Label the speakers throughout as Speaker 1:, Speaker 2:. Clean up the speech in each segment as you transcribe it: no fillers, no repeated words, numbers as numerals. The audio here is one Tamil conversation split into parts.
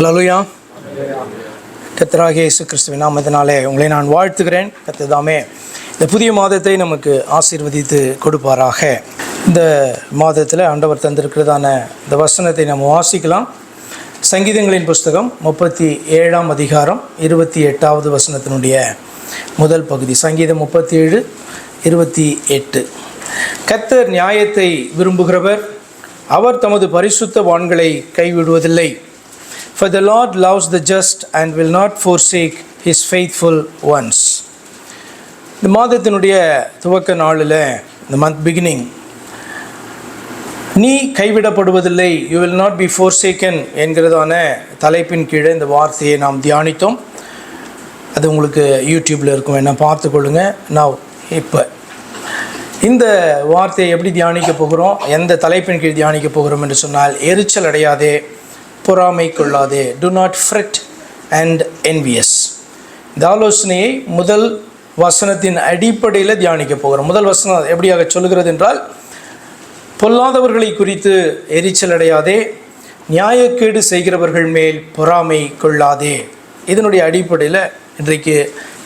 Speaker 1: ஹல்லேலூயா. கர்த்தராகிய இயேசு கிறிஸ்துவின் நாமத்தினாலே உங்களை நான் வாழ்த்துகிறேன். கர்த்தர் தாமே இந்த புதிய மாதத்தை நமக்கு ஆசீர்வதித்து கொடுப்பாராக. இந்த மாதத்தில் ஆண்டவர் தந்திருக்கிறதான இந்த வசனத்தை நம்ம வாசிக்கலாம். சங்கீதங்களின் புஸ்தகம் 37ஆம் அதிகாரம் 28வது வசனத்தினுடைய முதல் பகுதி. சங்கீதம் 37:28. கர்த்தர் நியாயத்தை விரும்புகிறவர், அவர் தமது பரிசுத்தவான்களை கைவிடுவதில்லை. For the Lord loves the just and will not forsake his faithful ones. இந்த மாதத்தினுடைய துவக்க நாளில், இந்த மந்த் பிகினிங், நீ கைவிடப்படுவதில்லை, you will not be forsaken என்கிறதான தலைப்பின் கீழே இந்த வார்த்தையை நாம் தியானித்தோம். அது உங்களுக்கு யூடியூப்பில் இருக்கும், என்ன பார்த்துக்கொள்ளுங்க. நான் இப்போ இந்த வார்த்தையை எப்படி தியானிக்க போகிறோம், எந்த தலைப்பின் கீழ் தியானிக்க போகிறோம் என்று சொன்னால், எரிச்சல் அடையாதே, பொறாமை கொள்ளாதே, do not fret and envious. இந்த ஆலோசனையை முதல் வசனத்தின் அடிப்படையில் தியானிக்க போகிறோம். முதல் வசனம் எப்படியாக சொல்லுகிறது என்றால், பொல்லாதவர்களை குறித்து எரிச்சல் அடையாதே, நியாயக்கேடு செய்கிறவர்கள் மேல் பொறாமை கொள்ளாதே. இதனுடைய அடிப்படையில் இன்றைக்கு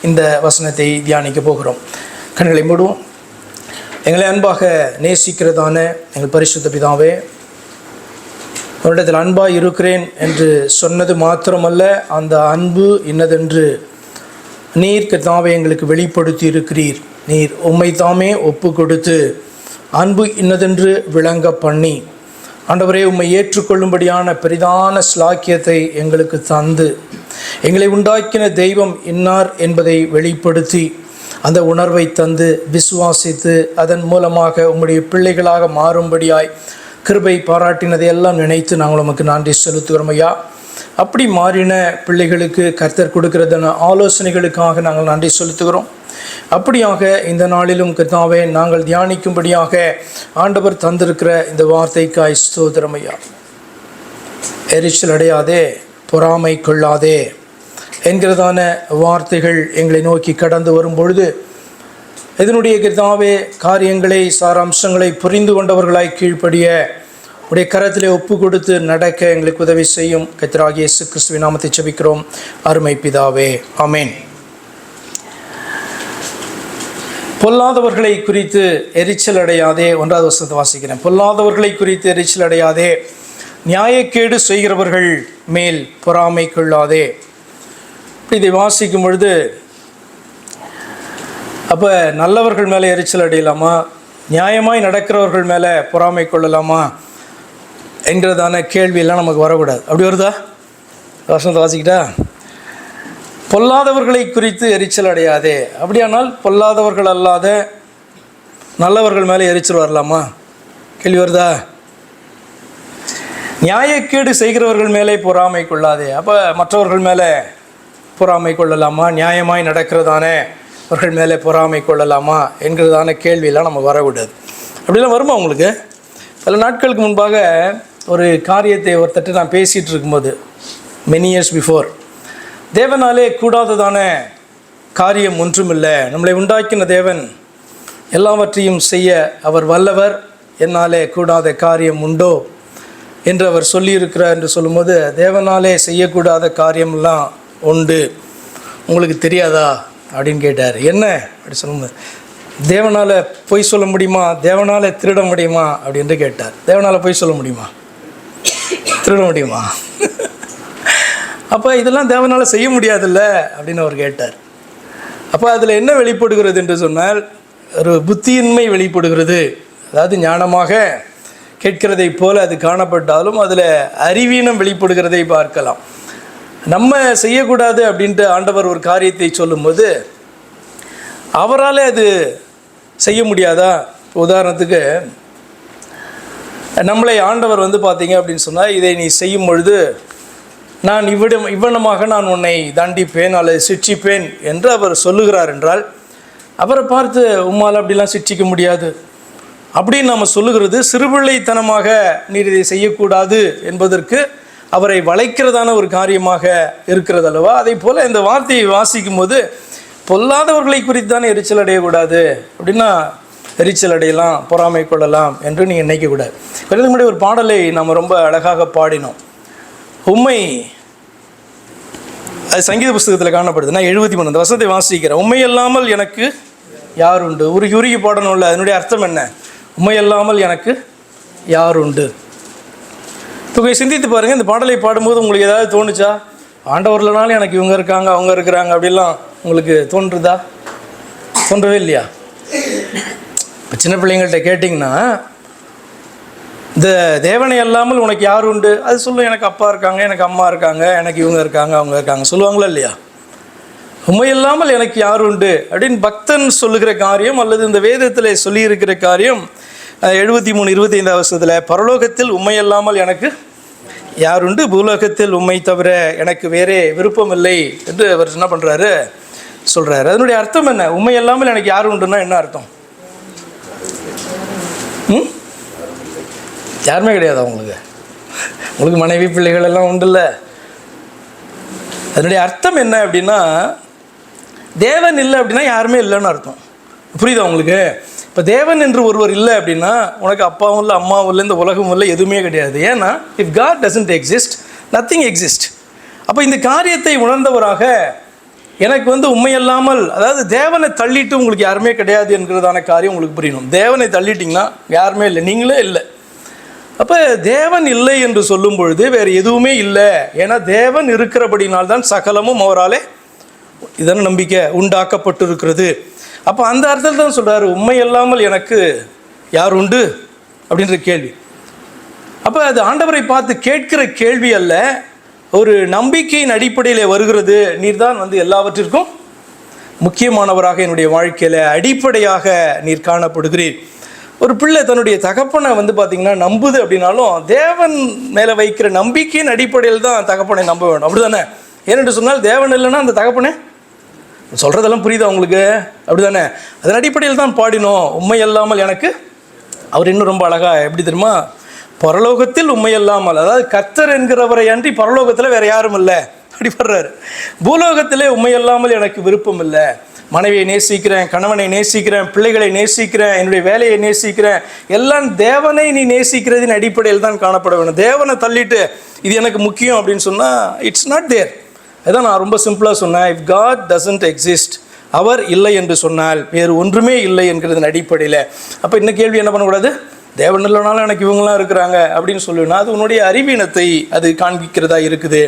Speaker 1: இந்த வசனத்தை தியானிக்க போகிறோம். கண்களை மூடுவோம். எங்களை அன்பாக நேசிக்கிறதான எங்கள் பரிசுத்த பிதாவே, உன்னிடத்தில் அன்பாக இருக்கிறேன் என்று சொன்னது மாத்திரமல்ல, அந்த அன்பு இன்னதென்று நீர் கர்த்தாவே எங்களுக்கு வெளிப்படுத்தி இருக்கிறீர். நீர் உம்மை தாமே ஒப்பு கொடுத்து அன்பு இன்னதென்று விளங்க பண்ணி, ஆண்டவரே, உம்மை ஏற்றுக்கொள்ளும்படியான பெரிதான ஸ்லாக்கியத்தை எங்களுக்கு தந்து, எங்களை உண்டாக்கின தெய்வம் இன்னார் என்பதை வெளிப்படுத்தி, அந்த உணர்வை தந்து விசுவாசித்து அதன் மூலமாக உம்முடைய பிள்ளைகளாக மாறும்படியாய் கிருபை பாராட்டினதை எல்லாம் நினைத்து நாங்கள் உமக்கு நன்றி செலுத்துகிறோம் ஐயா. அப்படி மாறின பிள்ளைகளுக்கு கர்த்தர் கொடுக்கிறதான ஆலோசனைகளுக்காக நாங்கள் நன்றி செலுத்துகிறோம். அப்படியாக இந்த நாளிலும் கர்த்தாவே நாங்கள் தியானிக்கும்படியாக ஆண்டவர் தந்திருக்கிற இந்த வார்த்தைக்காய் ஸ்தோத்திரம் ஐயா. எரிச்சல் அடையாதே, பொறாமை கொள்ளாதே என்கிறதான வார்த்தைகள் எங்களை நோக்கி கடந்து வரும் பொழுது, இதனுடைய கர்த்தாவே காரியங்களை, சாராம்சங்களை புரிந்து கொண்டவர்களாய் கீழ்ப்படிய உடைய கரத்திலே ஒப்பு கொடுத்து நடக்க எங்களுக்கு உதவி செய்யும். கர்த்தராகிய இயேசு கிறிஸ்துவின் நாமத்தை ஜெபிக்கிறோம், அருமை பிதாவே, ஆமென். பொல்லாதவர்களை குறித்து எரிச்சல் அடையாதே. 1வது வசனத்தை வாசிக்கிறேன். பொல்லாதவர்களை குறித்து எரிச்சல் அடையாதே, நியாயக்கேடு செய்கிறவர்கள் மேல் பொறாமை கொள்ளாதே. இதை வாசிக்கும் பொழுது, அப்போ நல்லவர்கள் மேலே எரிச்சல் அடையலாமா, நியாயமாய் நடக்கிறவர்கள் மேலே பொறாமை கொள்ளலாமா என்கிறதான கேள்வியெல்லாம் நமக்கு வரக்கூடாது. அப்படி வருதா? வசனத்தை வாசிக்கிட்டா, பொல்லாதவர்களை குறித்து எரிச்சல் அடையாதே. அப்படியானால் பொல்லாதவர்கள் அல்லாத நல்லவர்கள் மேலே எரிச்சல் வரலாமா? கேள்வி வருதா? நியாயக்கேடு செய்கிறவர்கள் மேலே பொறாமை கொள்ளாதே. அப்போ மற்றவர்கள் மேலே பொறாமை கொள்ளலாமா, நியாயமாய் நடக்கிறதான அவர்கள் மேலே பொறாமை கொள்ளலாமா என்கிறதான கேள்வியெல்லாம் நம்ம வரக்கூடாது. அப்படிலாம் வருமா உங்களுக்கு? பல நாட்களுக்கு முன்பாக ஒரு காரியத்தை ஒருத்தட்டு நான் பேசிகிட்டு இருக்கும்போது, மெனி இயர்ஸ் பிஃபோர், தேவனாலே கூடாததான காரியம் ஒன்றுமில்லை, நம்மளை உண்டாக்கின தேவன் எல்லாவற்றையும் செய்ய அவர் வல்லவர், என்னாலே கூடாத காரியம் உண்டோ என்று அவர் சொல்லியிருக்கிறார் என்று சொல்லும்போது, தேவனாலே செய்யக்கூடாத காரியமெல்லாம் உண்டு, உங்களுக்கு தெரியாதா அப்படின்னு கேட்டார். என்ன அப்படி சொல்லும்போது, தேவனால் பொய் சொல்ல முடியுமா, தேவனால் திருட முடியுமா அப்படின்ட்டு கேட்டார். தேவனால் பொய் சொல்ல முடியுமா, திருட முடியுமா? அப்போ இதெல்லாம் தேவனால் செய்ய முடியாதுல்ல அப்படின்னு அவர் கேட்டார். அப்போ அதில் என்ன வெளிப்படுகிறது என்று சொன்னால், ஒரு புத்தியின்மை வெளிப்படுகிறது. அதாவது ஞானமாக கேட்கிறதை போல அது காணப்பட்டாலும் அதில் அறிவீனம் வெளிப்படுகிறதை பார்க்கலாம். நம்ம செய்யக்கூடாது அப்படின்ட்டு ஆண்டவர் ஒரு காரியத்தை சொல்லும்போது, அவரால் அது செய்ய முடியாதா? உதாரணத்துக்கு, நம்மளை ஆண்டவர் பார்த்தீங்க அப்படின்னு சொன்னால், இதை நீ செய்யும் பொழுது நான் இவ்வளமாக நான் உன்னை தண்டிப்பேன் அல்லது சிட்சிப்பேன் என்று அவர் சொல்லுகிறார் என்றால், அவரை பார்த்து உம்மால் அப்படிலாம் சிட்சிக்க முடியாது அப்படின்னு நம்ம சொல்லுகிறது சிறுபிள்ளைத்தனமாக நீர் இதை செய்யக்கூடாது என்பதற்கு அவரை வளைக்கிறதான ஒரு காரியமாக இருக்கிறது அல்லவா? அதே போல் இந்த வார்த்தையை வாசிக்கும் போது, பொல்லாதவர்களை குறித்து தானே எரிச்சல் அடையக்கூடாது அப்படின்னா எரிச்சல் அடையலாம், பொறாமை கொள்ளலாம் என்று நீங்கள் நினைக்கக்கூடாது. இதுக்கு முன்னாடி ஒரு பாடலை நம்ம ரொம்ப அழகாக பாடினோம். உம்மை அது சங்கீத புஸ்தகத்தில் காணப்படுது. நான் 73 அந்த வசனத்தை வாசிக்கிறேன். உண்மையல்லாமல் எனக்கு யார் உண்டு. உருகி பாடணும்ல, அதனுடைய அர்த்தம் என்ன? உண்மையல்லாமல் எனக்கு யார் உண்டு. இப்போ சிந்தித்து பாருங்கள், இந்த பாடலை பாடும்போது உங்களுக்கு ஏதாவது தோணுச்சா? ஆண்டவர்லனாலும் எனக்கு இவங்க இருக்காங்க அவங்க இருக்கிறாங்க அப்படிலாம் உங்களுக்கு தோன்றுதா? தோன்றவே இல்லையா? இப்போ சின்ன பிள்ளைங்கள்ட்ட கேட்டிங்கன்னா, இந்த தேவனை அல்லாமல் உனக்கு யார் உண்டு? அது சொல்லும், எனக்கு அப்பா இருக்காங்க, எனக்கு அம்மா இருக்காங்க, எனக்கு இவங்க இருக்காங்க அவங்க இருக்காங்க சொல்லுவாங்களா இல்லையா? உண்மையில்லாமல் எனக்கு யார் உண்டு அப்படின்னு பக்தன் சொல்லுகிற காரியம் அல்லது இந்த வேதத்தில் சொல்லியிருக்கிற காரியம் 73:25 வசனத்தில், பரலோகத்தில் உண்மையில்லாமல் எனக்கு யார் உண்டு, பூலோகத்தில் உண்மை தவிர எனக்கு வேறே விருப்பம் இல்லை என்று அவர் என்ன பண்ணுறாரு சொல்கிறாரு. அதனுடைய அர்த்தம் என்ன? உண்மையில்லாமல் எனக்கு யார் உண்டுன்னா என்ன அர்த்தம்? யாருமே கிடையாது உங்களுக்கு மனைவி பிள்ளைகள் எல்லாம் உண்டுல்ல. அதனுடைய அர்த்தம் என்ன அப்படின்னா, தேவன் இல்லை அப்படின்னா யாருமே இல்லைன்னு அர்த்தம். புரியுதா உங்களுக்கு? இப்போ தேவன் என்று ஒருவர் இல்லை அப்படின்னா உனக்கு அப்பாவும் இல்லை அம்மாவும் இல்லை, இந்த உலகமும் இல்லை, எதுவுமே கிடையாது. ஏன்னா if God doesn't exist nothing exist. அப்போ இந்த காரியத்தை உணர்ந்தவராக எனக்கு உண்மையல்லாமல், அதாவது தேவனை தள்ளிட்டு உங்களுக்கு யாருமே கிடையாது என்கிறதான காரியம் உங்களுக்கு புரியணும். தேவனை தள்ளிட்டிங்கன்னா யாருமே இல்லை, நீங்களே இல்லை. அப்போ தேவன் இல்லை என்று சொல்லும் பொழுது வேறு எதுவுமே இல்லை. ஏன்னா தேவன் இருக்கிறபடினால்தான் சகலமும் அவராலே இதன் நம்பிக்கை உண்டாக்கப்பட்டிருக்கிறது. அப்போ அந்த அர்த்தத்தில் தான் சொல்கிறாரு, உண்மையல்லாமல் எனக்கு யார் உண்டு அப்படின்ற கேள்வி. அப்போ அது ஆண்டவரை பார்த்து கேட்கிற கேள்வி அல்ல, ஒரு நம்பிக்கையின் அடிப்படையில் வருகிறது. நீர் தான் எல்லாவற்றிற்கும் முக்கியமானவராக என்னுடைய வாழ்க்கையில் அடிப்படையாக நீர் காணப்படுகிறீர். ஒரு பிள்ளை தன்னுடைய தகப்பனை பார்த்திங்கன்னா நம்புது அப்படின்னாலும் தேவன் மேலே வைக்கிற நம்பிக்கையின் அடிப்படையில் தான் தகப்பனை நம்ப வேணும். அப்படி தானே? ஏனென்று சொன்னால் தேவன் இல்லைன்னா அந்த தகப்பனே சொல்கிறதெல்லாம் புரியுதா உங்களுக்கு? அப்படி தானே? அதன் அடிப்படையில் தான் பாடினோம். உண்மையல்லாமல் எனக்கு அவர் இன்னும் ரொம்ப அழகாக எப்படி தெரியுமா, பரலோகத்தில் உண்மையல்லாமல், அதாவது கர்த்தர் என்கிறவரை அன்றி பரலோகத்தில் வேறு யாரும் இல்லை அப்படி படுறாரு. பூலோகத்திலே உண்மையல்லாமல் எனக்கு விருப்பம் இல்லை. மனைவியை நேசிக்கிறேன், கணவனை நேசிக்கிறேன், பிள்ளைகளை நேசிக்கிறேன், என்னுடைய வேலையை நேசிக்கிறேன், எல்லாம் தேவனை நீ நேசிக்கிறதின் அடிப்படையில் தான் காணப்பட வேணும். தேவனை தள்ளிட்டு இது எனக்கு முக்கியம் அப்படின்னு சொன்னால் இட்ஸ் நாட் தேர். அதான் நான் ரொம்ப சிம்பிளாக சொன்னேன். இஃப் காட் டசன்ட் எக்ஸிஸ்ட், அவர் இல்லை என்று சொன்னால் வேறு ஒன்றுமே இல்லை என்கிறதன் அடிப்படையில். அப்போ இன்னும் கேள்வி என்ன பண்ணக்கூடாது? தேவன் இல்லைனாலும் எனக்கு இவங்களாம் இருக்கிறாங்க அப்படின்னு சொல்லுன்னா அது உன்னுடைய அறிவீனத்தை அது காண்பிக்கிறதா இருக்குது.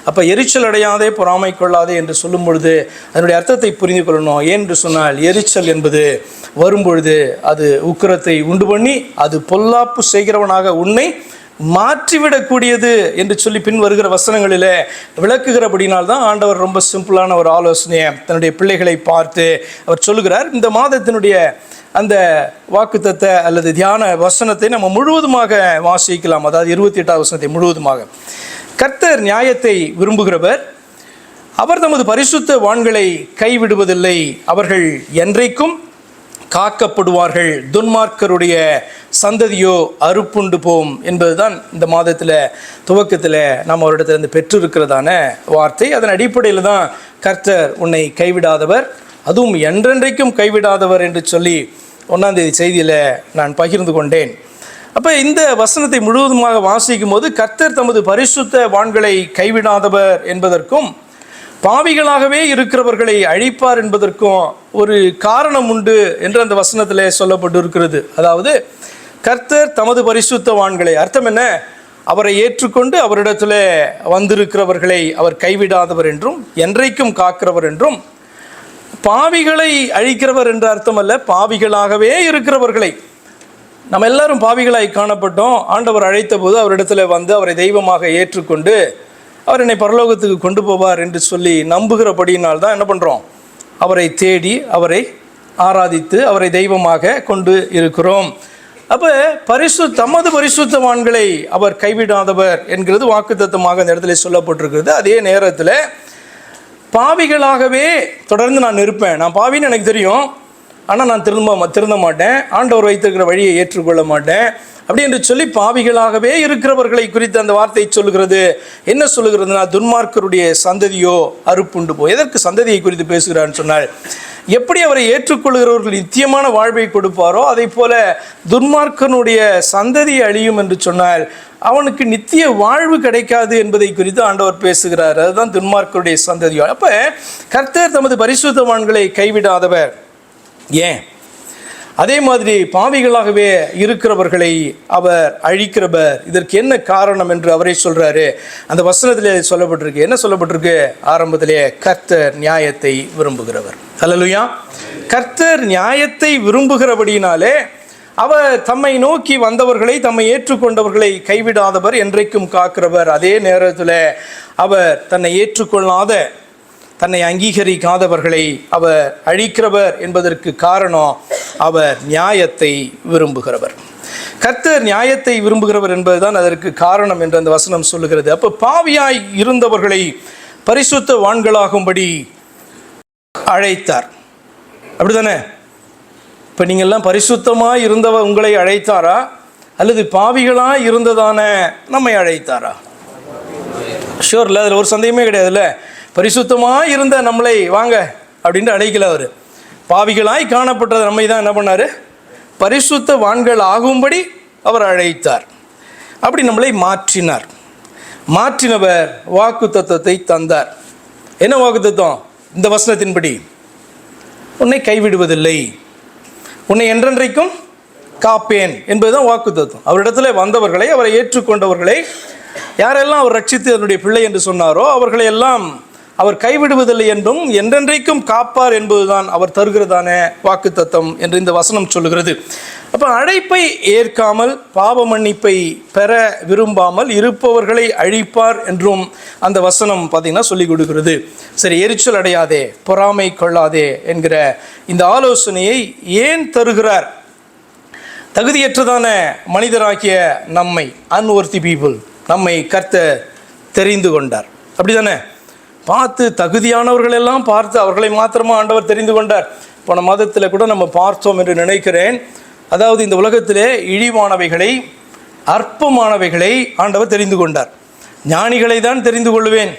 Speaker 1: அப்போ எரிச்சல் அடையாதே பொறாமை கொள்ளாதே என்று சொல்லும் பொழுது அதனுடைய அர்த்தத்தை புரிந்து கொள்ளணும். ஏன்னு சொன்னால் எரிச்சல் என்பது வரும்பொழுது அது உக்கிரத்தை உண்டு பண்ணி அது பொல்லாப்பு செய்கிறவனாக உன்னை மாற்றிவிடக்கூடியது என்று சொல்லி பின் வருகிற வசனங்களில் விளக்குகிறபடினால்தான் ஆண்டவர் ரொம்ப சிம்பிளான ஒரு ஆலோசனையை தன்னுடைய பிள்ளைகளை பார்த்து அவர் சொல்லுகிறார். இந்த மாதத்தினுடைய அந்த வாக்குத்தத்த அல்லது தியான வசனத்தை நம்ம முழுவதுமாக வாசிக்கலாம். அதாவது 28வது வசனத்தை முழுவதுமாக. கர்த்தர் நியாயத்தை விரும்புகிறவர், அவர் தமது பரிசுத்த வான்களை கைவிடுவதில்லை, அவர்கள் என்றைக்கும் காக்கப்படுவார்கள், துன்மார்க்கருடைய சந்ததியோ அறுப்புண்டு போம் என்பதுதான் இந்த மாதத்தில் துவக்கத்தில் நாம் அவரிடத்திலிருந்து பெற்றிருக்கிறதான வார்த்தை. அதன் அடிப்படையில் தான் கர்த்தர் உன்னை கைவிடாதவர், அதுவும் என்றென்றைக்கும் கைவிடாதவர் என்று சொல்லி 1ஆம் தேதி செய்தியில் நான் பகிர்ந்து கொண்டேன். அப்போ இந்த வசனத்தை முழுவதுமாக வாசிக்கும் போது கர்த்தர் தமது பரிசுத்த வான்களை கைவிடாதவர் என்பதற்கும் பாவிகளாகவே இருக்கிறவர்களை அழிப்பார் என்பதற்கும் ஒரு காரணம் உண்டு என்று அந்த வசனத்தில் சொல்லப்பட்டு இருக்கிறது. அதாவது கர்த்தர் தமது பரிசுத்தவான்களை, அர்த்தம் என்ன? அவரை ஏற்றுக்கொண்டு அவரிடத்தில் வந்திருக்கிறவர்களை அவர் கைவிடாதவர் என்றும் என்றைக்கும் காக்கிறவர் என்றும், பாவிகளை அழிக்கிறவர் என்ற அர்த்தம் அல்ல, பாவிகளாகவே இருக்கிறவர்களை. நம்ம எல்லாரும் பாவிகளாய் காணப்பட்டோம். ஆண்டவர் அழைத்த போது அவரிடத்துல வந்து அவரை தெய்வமாக ஏற்றுக்கொண்டு அவர் என்னை பரலோகத்துக்கு கொண்டு போவார் என்று சொல்லி நம்புகிறபடியினால் தான் என்ன பண்ணுறோம்? அவரை தேடி அவரை ஆராதித்து அவரை தெய்வமாக கொண்டு இருக்கிறோம். அப்போ தமது பரிசுத்தவான்களை அவர் கைவிடாதவர் என்கிறது வாக்குத்தத்தமாக இந்த இடத்துல சொல்லப்பட்டிருக்கிறது. அதே நேரத்தில் பாவிகளாகவே தொடர்ந்து நான் இருப்பேன். நான் பாவின்னு எனக்கு தெரியும், ஆனால் நான் திருந்த மாட்டேன், ஆண்டவர் வைத்திருக்கிற வழியை ஏற்றுக்கொள்ள மாட்டேன் அப்படி என்று சொல்லி பாவிகளாகவே இருக்கிறவர்களை குறித்து அந்த வார்த்தை சொல்லுகிறது. என்ன சொல்லுகிறதுனா, துன்மார்க்கருடைய சந்ததியோ அறுப்புண்டு போ. எதற்கு சந்ததியை குறித்து பேசுகிறான்னு சொன்னால், எப்படி அவரை ஏற்றுக்கொள்கிறவர்கள் நித்தியமான வாழ்வை கொடுப்பாரோ அதை போல துன்மார்க்கனுடைய சந்ததி அழியும் என்று சொன்னால் அவனுக்கு நித்திய வாழ்வு கிடைக்காது என்பதை குறித்து ஆண்டவர் பேசுகிறார். அதுதான் துன்மார்க்கருடைய சந்ததி. அப்போ கர்த்தர் தமது பரிசுத்தவான்களை கைவிடாதவர். ஏன்? அதே மாதிரி பாவிகளாகவே இருக்கிறவர்களை அவர் அழிக்கிறவர். இதற்கு என்ன காரணம் என்று அவரே சொல்றாரு. அந்த வசனத்திலே சொல்லப்பட்டிருக்கு. என்ன சொல்லப்பட்டிருக்கு? ஆரம்பத்திலே கர்த்தர் நியாயத்தை விரும்புகிறவர். அல்லேலூயா. கர்த்தர் நியாயத்தை விரும்புகிறபடினாலே அவர் தம்மை நோக்கி வந்தவர்களை, தம்மை ஏற்றுக்கொண்டவர்களை கைவிடாதவர், என்றைக்கும் காக்கிறவர். அதே நேரத்தில் அவர் தன்னை ஏற்றுக்கொள்ளாத, தன்னை அங்கீகரிக்காதவர்களை அவர் அழிக்கிறவர் என்பதற்கு காரணம் அவர் நியாயத்தை விரும்புகிறவர். கர்த்தர் நியாயத்தை விரும்புகிறவர் என்பதுதான் அதற்கு காரணம் என்று அந்த வசனம் சொல்லுகிறது. அப்போ பாவியாய் இருந்தவர்களை பரிசுத்தவான்களாகும்படி அழைத்தார். அப்படிதானே? இப்போ நீங்கள்லாம் பரிசுத்தமாக இருந்தவர் உங்களை அழைத்தாரா, அல்லது பாவிகளாக இருந்ததான நம்மை அழைத்தாரா? ஷூர் இல்லை, அதில் ஒரு சந்தேகமே கிடையாதுல்ல. பரிசுத்தமாக இருந்த நம்மளை வாங்க அப்படின்ட்டு அழைக்கல. அவர் பாவிகளாய் காணப்பட்டது நம்மை தான் என்ன பண்ணார்? பரிசுத்தவான்கள் ஆகும்படி அவர் அழைத்தார். அப்படி நம்மளை மாற்றினார். மாற்றினவர் வாக்கு தத்தத்தை தந்தார். என்ன வாக்கு தத்தம்? இந்த வசனத்தின்படி உன்னை கைவிடுவதில்லை, உன்னை என்றென்றைக்கும் காப்பேன் என்பதுதான் வாக்கு தத்துவம். அவரிடத்துல வந்தவர்களை, அவரை ஏற்றுக்கொண்டவர்களை, யாரெல்லாம் அவர் ரட்சித்து அதனுடைய பிள்ளை என்று சொன்னாரோ அவர்களை எல்லாம் அவர் கைவிடுவதில்லை என்றும் என்றென்றைக்கும் காப்பார் என்பதுதான் அவர் தருகிறதான வாக்கு தத்தம் என்று இந்த வசனம் சொல்லுகிறது. அப்போ அழைப்பை ஏற்காமல், பாவ மன்னிப்பை பெற விரும்பாமல் இருப்பவர்களை அழிப்பார் என்றும் அந்த வசனம் பார்த்தீங்கன்னா சொல்லிக் கொடுக்கிறது. சரி, எரிச்சல் அடையாதே, பொறாமை கொள்ளாதே என்கிற இந்த ஆலோசனையை ஏன் தருகிறார்? தகுதியற்றதான மனிதராகிய நம்மை, அன்வொர்த்தி பீப்புள், நம்மை கர்த்தர் தெரிந்து கொண்டார். அப்படி தானே? பார்த்து தகுதியானவர்களெல்லாம் பார்த்து அவர்களை மாத்திரமா ஆண்டவர் தெரிந்து கொண்டார். போன மாதத்தில் கூட நம்ம பார்த்தோம் என்று நினைக்கிறேன். அதாவது இந்த உலகத்திலே இழிவானவைகளை, அற்பமானவைகளை ஆண்டவர் தெரிந்து கொண்டார். ஞானிகளை தான் தெரிந்து கொள்வேன்,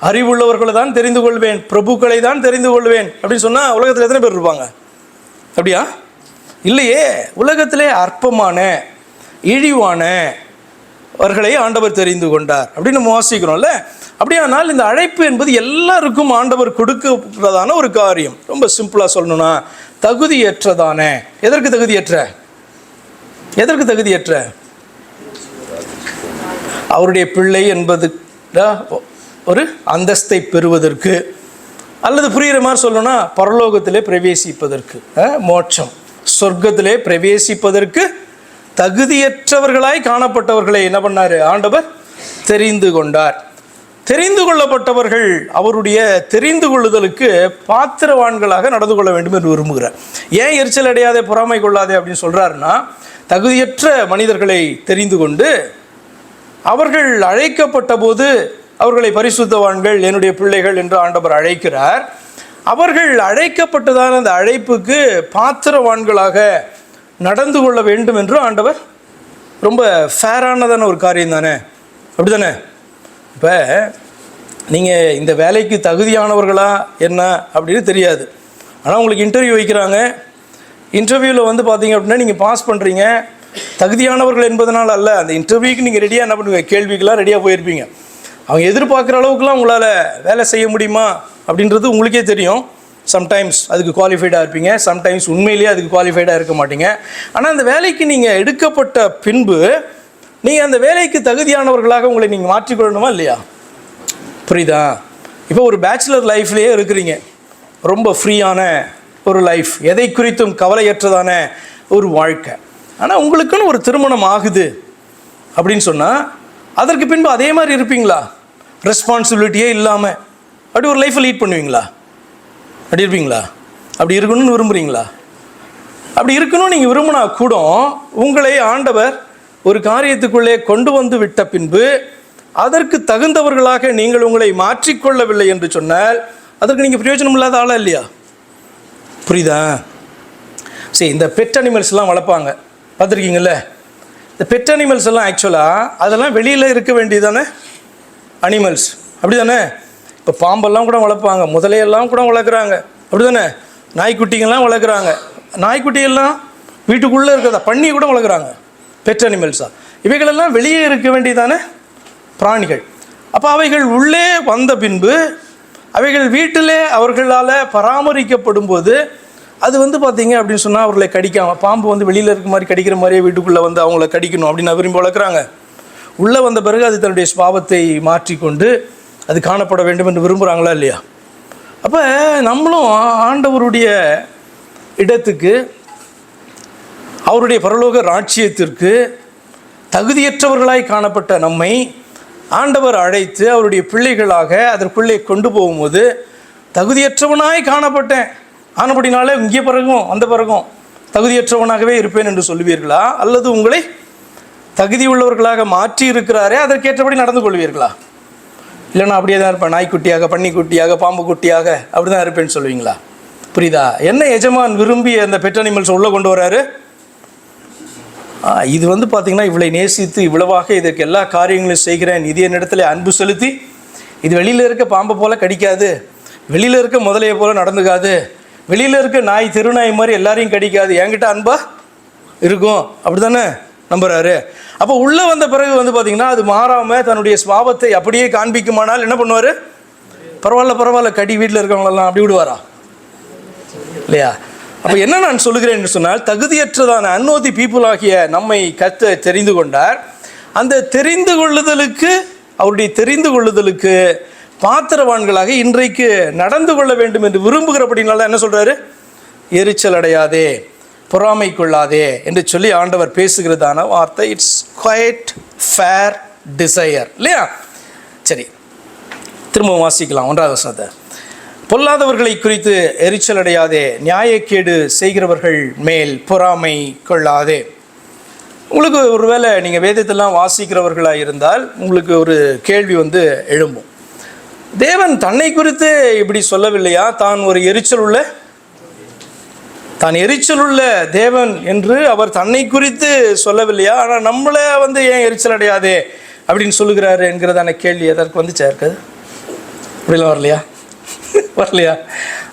Speaker 1: அறிவுள்ளவர்களை தான் தெரிந்து கொள்வேன், பிரபுக்களை தான் தெரிந்து கொள்வேன் அப்படின்னு சொன்னால் உலகத்தில் எத்தனை பேர் இருப்பாங்க? அப்படியா? இல்லையே. உலகத்திலே அற்பமான, இழிவான அவர்களை ஆண்டவர் தெரிந்து கொண்டார் அப்படின்னு நம்ம வாசிக்கிறோம்ல. அப்படியானால் இந்த அழைப்பு என்பது எல்லாருக்கும் ஆண்டவர் கொடுக்கிறதான ஒரு காரியம். ரொம்ப சிம்பிளாக சொல்லணும்னா தகுதியற்றதான, எதற்கு தகுதியற்ற? எதற்கு தகுதியற்ற? அவருடைய பிள்ளை என்பது ஒரு அந்தஸ்தை பெறுவதற்கு, அல்லது புரிகிற மாதிரி சொல்லணும்னா பரலோகத்திலே பிரவேசிப்பதற்கு, மோட்சம் சொர்க்கத்திலே பிரவேசிப்பதற்கு தகுதியற்றவர்களாய் காணப்பட்டவர்களை என்ன பண்ணார்? ஆண்டவர் தெரிந்து கொண்டார். தெரிந்து கொள்ளப்பட்டவர்கள் அவருடைய தெரிந்து கொள்ளுதலுக்கு பாத்திரவான்களாக நடந்து கொள்ள வேண்டும் என்று விரும்புகிறார். ஏன் எரிச்சல் அடையாதே, பொறாமை கொள்ளாதே அப்படின்னு சொல்கிறாருன்னா, தகுதியற்ற மனிதர்களை தெரிந்து கொண்டு அவர்கள் அழைக்கப்பட்ட போது அவர்களை பரிசுத்தவான்கள், என்னுடைய பிள்ளைகள் என்று ஆண்டவர் அழைக்கிறார். அவர்கள் அழைக்கப்பட்டதான அந்த அழைப்புக்கு பாத்திரவான்களாக நடந்து கொள்ள வேண்டும் என்று ஆண்டவர், ரொம்ப ஃபேரானதான ஒரு காரியம் தானே? அப்படி தானே? இப்போ நீங்கள் இந்த வேலைக்கு தகுதியானவர்களா என்ன அப்படின்னு தெரியாது. ஆனால் உங்களுக்கு இன்டர்வியூ வைக்கிறாங்க. இன்டர்வியூவில் வந்து பார்த்தீங்க அப்படின்னா நீங்கள் பாஸ் பண்ணுறீங்க. தகுதியானவர்கள் என்பதனால் அல்ல, அந்த இன்டர்வியூக்கு நீங்கள் ரெடியாக என்ன பண்ணுவீங்க? கேள்விக்கெல்லாம் ரெடியாக போயிருப்பீங்க. அவங்க எதிர்பார்க்குற அளவுக்குலாம் உங்களால் வேலை செய்ய முடியுமா அப்படின்றது உங்களுக்கே தெரியும். சம்டைம்ஸ் அதுக்கு குவாலிஃபைடாக இருப்பீங்க, சம்டைம்ஸ் உண்மையிலேயே அதுக்கு குவாலிஃபைடாக இருக்க மாட்டீங்க. ஆனால் அந்த வேலைக்கு நீங்கள் எடுக்கப்பட்ட பின்பு நீங்கள் அந்த வேலைக்கு தகுதியானவர்களாக உங்களை நீங்கள் மாற்றிக்கொள்ளணுமா இல்லையா? புரியுதா? இப்போ ஒரு பேச்சுலர் லைஃப்லேயே இருக்கிறீங்க, ரொம்ப ஃப்ரீயான ஒரு லைஃப், எதை குறித்தும் கவலையற்றதான ஒரு வாழ்க்கை. ஆனால் உங்களுக்குன்னு ஒரு திருமணம் ஆகுது அப்படின்னு சொன்னால் அதற்கு பின்பு அதே மாதிரி இருப்பீங்களா? ரெஸ்பான்சிபிலிட்டியே இல்லாமல் அப்படி ஒரு லைஃப்பை லீட் பண்ணுவீங்களா? அப்படி இருப்பீங்களா? அப்படி இருக்கணும்னு விரும்புகிறீங்களா? அப்படி இருக்கணும்னு நீங்கள் விரும்பினா கூட உங்களை ஆண்டவர் ஒரு காரியத்துக்குள்ளே கொண்டு வந்து விட்ட பின்பு அதற்கு தகுந்தவர்களாக நீங்கள் உங்களை மாற்றிக்கொள்ளவில்லை என்று சொன்னால் அதற்கு நீங்கள் பிரயோஜனம் இல்லாத ஆளா இல்லையா? புரியுதா? சரி, இந்த பெட் அனிமல்ஸ்லாம் வளர்ப்பாங்க, பார்த்துருக்கீங்கல்ல? இந்த பெட் அனிமல்ஸ் எல்லாம் ஆக்சுவலாக அதெல்லாம் வெளியில் இருக்க வேண்டியதானே அனிமல்ஸ், அப்படி தானே? இப்போ பாம்பெல்லாம் கூட வளர்ப்பாங்க, முதலையெல்லாம் கூட வளர்க்குறாங்க, அப்படி தானே? நாய்க்குட்டிங்கெல்லாம் வளர்க்குறாங்க. நாய்க்குட்டியெல்லாம் வீட்டுக்குள்ளே இருக்கிறதா, பண்ணி கூட வளர்க்குறாங்க, பெட் அனிமல்ஸாக. இவைகளெல்லாம் வெளியே இருக்க வேண்டியதான பிராணிகள். அப்போ அவைகள் உள்ளே வந்த பின்பு அவைகள் வீட்டிலே அவர்களால் பராமரிக்கப்படும் போது அது வந்து பார்த்தீங்க அப்படின்னு சொன்னால் அவர்களை கடிக்காமல், பாம்பு வந்து வெளியில் இருக்க மாதிரி கடிக்கிற மாதிரியே வீட்டுக்குள்ளே வந்து அவங்கள கடிக்கணும் அப்படின்னு விரும்பி வளர்க்குறாங்க. உள்ளே வந்த பிறகு அது தன்னுடைய சுபாவத்தை மாற்றிக்கொண்டு அது காணப்பட வேண்டும் என்று விரும்புகிறாங்களா இல்லையா? அப்போ நம்மளும் ஆண்டவருடைய இடத்துக்கு, அவருடைய பரலோக ராஜ்யத்திற்கு தகுதியற்றவர்களாய் காணப்பட்ட நம்மை ஆண்டவர் அழைத்து அவருடைய பிள்ளைகளாக அதற்குள்ளே கொண்டு போகும்போது, தகுதியற்றவனாய் காணப்பட்டேன் ஆனபடினாலே இங்கே பிறகும் அந்த பிறகும் தகுதியற்றவனாகவே இருப்பேன் என்று சொல்லுவீர்களா? அல்லது உங்களை தகுதி உள்ளவர்களாக மாற்றி இருக்கிறாரே அதற்கேற்றபடி நடந்து கொள்வீர்களா? இல்லைன்னா அப்படியே தான் இருப்பேன், நாய்க்குட்டியாக, பன்னிக்குட்டியாக, பாம்பு குட்டியாக அப்படி தான் இருப்பேன்னு சொல்லுவீங்களா? புரியுதா? என்ன எஜமான் விரும்பி அந்த பெட் அனிமல்ஸ் உள்ளே கொண்டு வராரு? இது வந்து பார்த்திங்கன்னா இவளை நேசித்து இவ்வளவாக இதற்கு எல்லா காரியங்களையும் செய்கிறேன், இது என்னிடத்துல அன்பு செலுத்தி, இது வெளியில் இருக்க பாம்பை போல் கடிக்காது, வெளியில் இருக்க முதலையை போல் நடந்துக்காது, வெளியில் இருக்க நாய் தெருநாய் மாதிரி எல்லாரையும் கடிக்காது, என்கிட்ட அன்பா இருக்கும், அப்படி தானே நம்புறாரு. அப்போ உள்ளே வந்த பிறகு வந்து பார்த்திங்கன்னா அது மாறாமல் தன்னுடைய சுபாவத்தை அப்படியே காண்பிக்குமானால் என்ன பண்ணுவார்? பரவாயில்ல கடி வீட்டில் இருக்கவங்களெல்லாம் அப்படி விடுவாரா? இல்லையா? அப்போ என்ன நான் சொல்லுகிறேன் என்று சொன்னால், தகுதியற்றதான அன்நோதி பீப்புள் ஆகிய நம்மை கர்த்தர் தெரிந்து கொண்டார். அந்த தெரிந்து கொள்ளுதலுக்கு, அவருடைய தெரிந்து கொள்ளுதலுக்கு பாத்திரவான்களாக இன்றைக்கு நடந்து கொள்ள வேண்டும் என்று விரும்புகிறபடினால என்ன சொல்கிறாரு? எரிச்சல் அடையாதே, பொறாமை கொள்ளாதே என்று சொல்லி ஆண்டவர் பேசுகிறதான வார்த்தை. இட்ஸ் குவைட் ஃபேர் டிசையர், இல்லையா? சரி, திரும்ப வாசிக்கலாம் 1வது வசனத்தை. பொல்லாதவர்களை குறித்து எரிச்சல் அடையாதே, நியாயக்கேடு செய்கிறவர்கள் மேல் பொறாமை கொள்ளாதே. உங்களுக்கு ஒருவேளை நீங்கள் வேதத்தெல்லாம் வாசிக்கிறவர்களாக இருந்தால் உங்களுக்கு ஒரு கேள்வி வந்து எழும்பும். தேவன் தன்னை குறித்து இப்படி சொல்லவில்லையா? தான் ஒரு எரிச்சல் உள்ள தேவன் என்று அவர் தன்னை குறித்து சொல்லவில்லையா? ஆனால் நம்மளை வந்து ஏன் எரிச்சல் அடையாதே அப்படின்னு சொல்லுகிறாரு என்கிறதான கேள்வி எதற்கு வந்து சேர்க்குது? அப்படிலாம் வரலையா?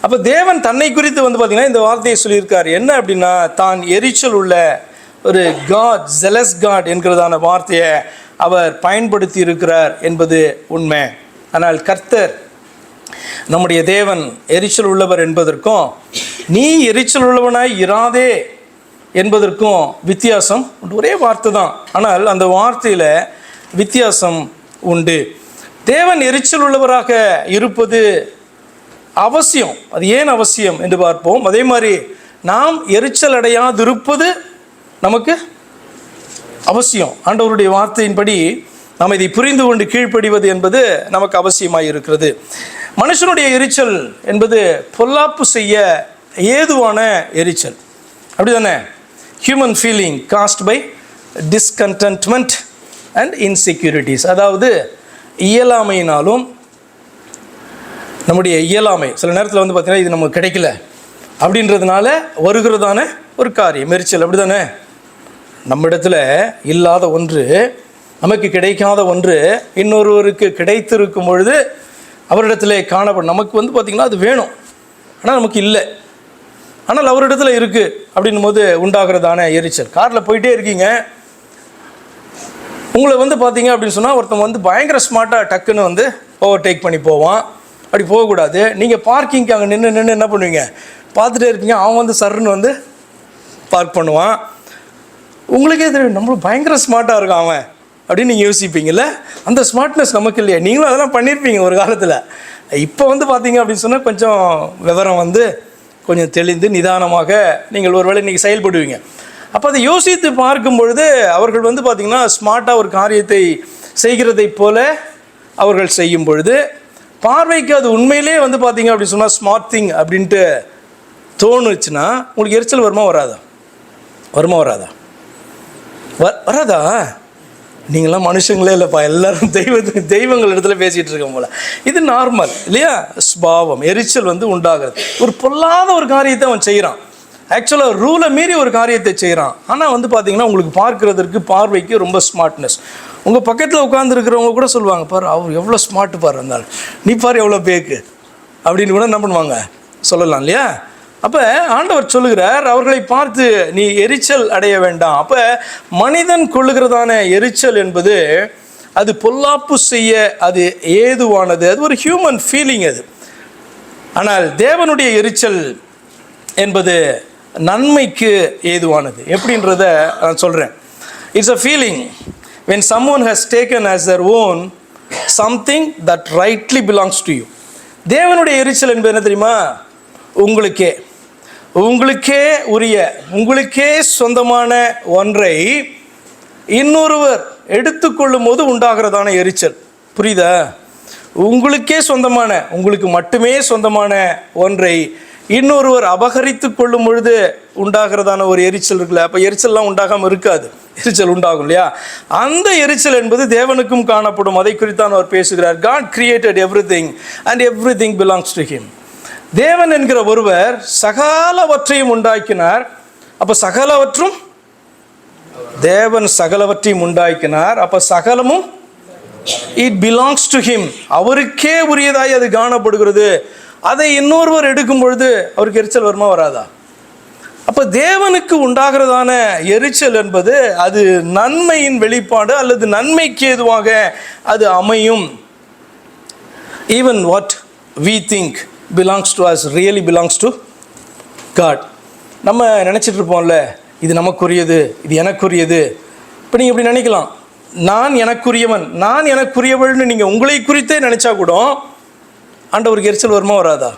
Speaker 1: அப்போ தேவன் தன்னை குறித்து வந்து பார்த்தீங்கன்னா இந்த வார்த்தையை சொல்லியிருக்காரு. என்ன அப்படின்னா, தான் எரிச்சல் உள்ள ஒரு காட், ஜெலஸ் காட் என்கிறதான வார்த்தையை அவர் பயன்படுத்தி இருக்கிறார் என்பது உண்மை. ஆனால் கர்த்தர் நம்முடைய தேவன் எரிச்சல் உள்ளவர் என்பதற்கும் நீ எரிச்சல் உள்ளவனாய் இராதே என்பதற்கும் வித்தியாசம் உண்டு. ஒரே வார்த்தை தான், ஆனால் அந்த வார்த்தையில் வித்தியாசம் உண்டு. தேவன் எரிச்சல் உள்ளவராக இருப்பது அவசியம். அது ஏன் அவசியம் என்று பார்ப்போம். அதே மாதிரி நாம் எரிச்சல் அடையாதிருப்பது நமக்கு அவசியம். ஆண்டவருடைய வார்த்தையின்படி நாம் இதை புரிந்து கொண்டு கீழ்ப்படிவது என்பது நமக்கு அவசியமாக இருக்கிறது. மனுஷனுடைய எரிச்சல் என்பது பொல்லாப்பு செய்ய ஏதுவான எரிச்சல், அப்படி தானே? Human feeling caused by discontentment and insecurities. அதாவது இயலாமையினாலும், நம்முடைய இயலாமை சில நேரத்தில் வந்து பார்த்திங்கன்னா இது நமக்கு கிடைக்கல அப்படின்றதுனால வருகிறதான ஒரு காரியம் எரிச்சல், அப்படி தானே? நம்மிடத்தில் இல்லாத ஒன்று, நமக்கு கிடைக்காத ஒன்று இன்னொருவருக்கு கிடைத்திருக்கும் பொழுது அவரிடத்துல காணப்படும். நமக்கு வந்து பார்த்திங்கன்னா அது வேணும், ஆனால் நமக்கு இல்லை, ஆனால் அவரிடத்துல இருக்குது அப்படின்னும் போது உண்டாகிறதான எரிச்சல். காரில் போயிட்டே இருக்கீங்க, உங்களை வந்து பார்த்தீங்க அப்படின்னு சொன்னால் ஒருத்தன் வந்து பயங்கர ஸ்மார்ட்டாக டக்குன்னு வந்து ஓவர்டேக் பண்ணி போவான். அப்படி போகக்கூடாது. நீங்கள் பார்க்கிங்க்கு அங்கே நின்று என்ன பண்ணுவீங்க? பார்த்துட்டே இருப்பீங்க. அவன் வந்து சர்ன்னு வந்து பார்க் பண்ணுவான். உங்களுக்கே தெரியும் நம்மளும் பயங்கர ஸ்மார்ட்டாக இருக்கான் அவன் அப்படின்னு நீங்கள் யோசிப்பீங்கள்ல. அந்த ஸ்மார்ட்னஸ் நமக்கு இல்லையா? நீங்களும் அதெல்லாம் பண்ணியிருப்பீங்க ஒரு காலத்தில். இப்போ வந்து பார்த்தீங்க அப்படின்னு சொன்னால் கொஞ்சம் விவரம் வந்து கொஞ்சம் தெளிந்து நிதானமாக நீங்கள் ஒருவேளை நீங்கள் செயல்படுவீங்க. அப்போ அதை யோசித்து பார்க்கும் பொழுது அவர்கள் வந்து பார்த்திங்கன்னா ஸ்மார்ட்டாக ஒரு காரியத்தை செய்கிறதை போல அவர்கள் செய்யும் பொழுது பார்வைக்கு அது உண்மையிலே வந்து பார்த்தீங்க அப்படின்னு சொன்னால் ஸ்மார்ட் திங் அப்படின்ட்டு தோணுச்சுன்னா உங்களுக்கு எரிச்சல் வருமா வராதா? வராதா? நீங்களாம் மனுஷங்களே இல்லைப்பா, எல்லோரும் தெய்வங்கள் இடத்துல பேசிகிட்டு இருக்கோம் போல. இது நார்மல் இல்லையா? ஸ்பாவம், எரிச்சல் வந்து உண்டாகிறது. ஒரு பொல்லாத ஒரு காரியத்தை அவன் செய்கிறான், ஆக்சுவலாக ரூலை மீறி ஒரு காரியத்தை செய்கிறான். ஆனால் வந்து பார்த்தீங்கன்னா உங்களுக்கு பார்க்குறதற்கு பார்வைக்கு ரொம்ப ஸ்மார்ட்னஸ். உங்கள் பக்கத்தில் உட்காந்துருக்கிறவங்க கூட சொல்லுவாங்க, பாரு அவர் எவ்வளோ ஸ்மார்ட்டு பாரு, இருந்தாலும் நீ பாரு எவ்வளோ பேக்கு அப்படின்னு கூட என்ன பண்ணுவாங்க சொல்லலாம் இல்லையா? அப்போ ஆண்டவர் சொல்லுகிறார், அவர்களை பார்த்து நீ எரிச்சல் அடைய வேண்டாம். அப்போ மனிதன் கொள்ளுகிறதான எரிச்சல் என்பது அது பொல்லாப்பு செய்ய அது ஏதுவானது, அது ஒரு ஹியூமன் ஃபீலிங் அது. ஆனால் தேவனுடைய எரிச்சல் என்பது நன்மைக்கு ஏதுவானது. எப்படின்றத நான் சொல்கிறேன். It's a feeling when someone has taken as their own something that rightly belongs to you. தேவனுடைய எரிச்சல் என்பது என்ன தெரியுமா? உங்களுக்கே உரிய, உங்களுக்கே சொந்தமான ஒன்றை இன்னொருவர் எடுத்துக்கொள்ளும் போது உண்டாகிறதான எரிச்சல். புரியுதா? உங்களுக்கே சொந்தமான, உங்களுக்கு மட்டுமே சொந்தமான ஒன்றை இன்னொருவர் அபகரித்து கொள்ளும் பொழுது உண்டாகிறதான ஒரு எரிச்சல் இருக்குல்ல. அப்போ எரிச்சல்லாம் உண்டாகாமல் இருக்காது, எரிச்சல் உண்டாகும் இல்லையா? அந்த எரிச்சல் என்பது தேவனுக்கும் காணப்படும். அதை குறித்தான் அவர் பேசுகிறார். God created everything and everything belongs to him. தேவன் என்கிற ஒருவர் சகலவற்றையும் உண்டாக்கினார். அப்போ சகலவற்றும், தேவன் சகலவற்றையும் உண்டாக்கினார். அப்போ சகலமும் இட் பிலாங்ஸ் டு ஹிம், அவருக்கே உரியதாய் அது காணப்படுகிறது. அதை இன்னொருவர் எடுக்கும் பொழுது அவருக்கு எரிச்சல் வருமா வராதா? அப்போ தேவனுக்கு உண்டாகிறதான எரிச்சல் என்பது அது நன்மையின் வெளிப்பாடு அல்லது நன்மைக்கு ஏதுவாக அது அமையும். Even what we think belongs to us really belongs to God. நம்ம நினச்சிட்டு இருப்போம்ல, இது நமக்குரியது, இது எனக்குரியது. இப்போ நீங்கள் இப்படி நினைக்கலாம், நான் எனக்குரியவன், நான் எனக்குரியவள்னு நீங்கள் உங்களை குறித்தே நினச்சா கூட ஆண்டவருக்கு எரிச்சல் வருமா வராதா?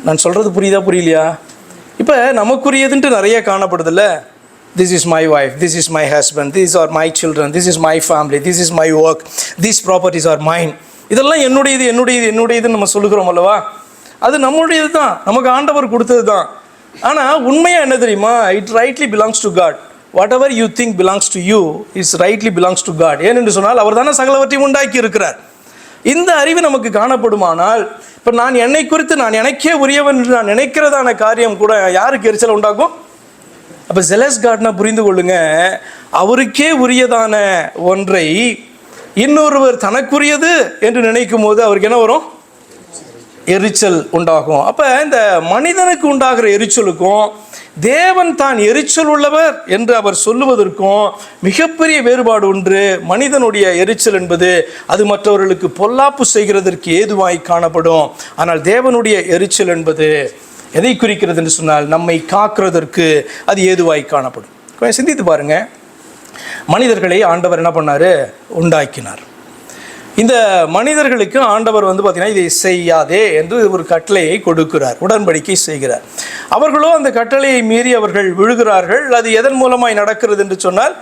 Speaker 1: நான் சொல்கிறது புரியுதா புரியலையா? இப்போ நமக்குரியதுன்ட்டு நிறைய காணப்படுதில்ல. This is my wife, this is my husband, this are my children, this is my family, this is my work, these properties are mine. இதெல்லாம் என்னுடையது என்னுடையது என்னுடையதுன்னு நம்ம சொல்லுகிறோம் அல்லவா? அது நம்முடையது தான், நமக்கு ஆண்டவர் கொடுத்தது தான். ஆனால் உண்மையாக என்ன தெரியுமா? It rightly belongs to God. Whatever you think belongs to you it's rightly belongs to God. ஏனென்று சொன்னால் அவர் தானே சகலவற்றையும் உண்டாக்கி இருக்கிறார். இந்த அறிவு நமக்கு காணப்படுமானால், இப்போ நான் என்னை குறித்து நான் எனக்கே உரியவன் என்று நான் நினைக்கிறதான காரியம் கூட யாருக்கு எரிச்சல் உண்டாகும்? அப்போ ஜெலஸ் காட்னா புரிந்து கொள்ளுங்க, அவருக்கே உரியதான ஒன்றை இன்னொருவர் தனக்குரியது என்று நினைக்கும் போது அவருக்கு என்ன வரும்? எரிச்சல் உண்டாகும். அப்போ இந்த மனிதனுக்கு உண்டாகிற எரிச்சலுக்கும் தேவன் தான் எரிச்சல் உள்ளவர் என்று அவர் சொல்லுவதற்கும் மிகப்பெரிய வேறுபாடு ஒன்று. மனிதனுடைய எரிச்சல் என்பது அது மற்றவர்களுக்கு பொல்லாப்பு செய்கிறதற்கு ஏதுவாய் காணப்படும். ஆனால் தேவனுடைய எரிச்சல் என்பது எதை குறிக்கிறது என்று சொன்னால் நம்மை காக்கிறதற்கு அது ஏதுவாய் காணப்படும். கொஞ்சம் சிந்தித்து பாருங்க. மனிதர்களை ஆண்டவர் என்ன பண்ணார்? உண்டாக்கினார். இந்த மனிதர்களுக்கு ஆண்டவர் பார்த்தீங்கன்னா இதை செய்யாதே என்று ஒரு கட்டளையை கொடுக்கிறார், உடன்படிக்கை செய்கிறார். அவர்களோ அந்த கட்டளையை மீறி அவர்கள் விழுகிறார்கள். அது எதன் மூலமாய் நடக்கிறது என்று சொன்னால்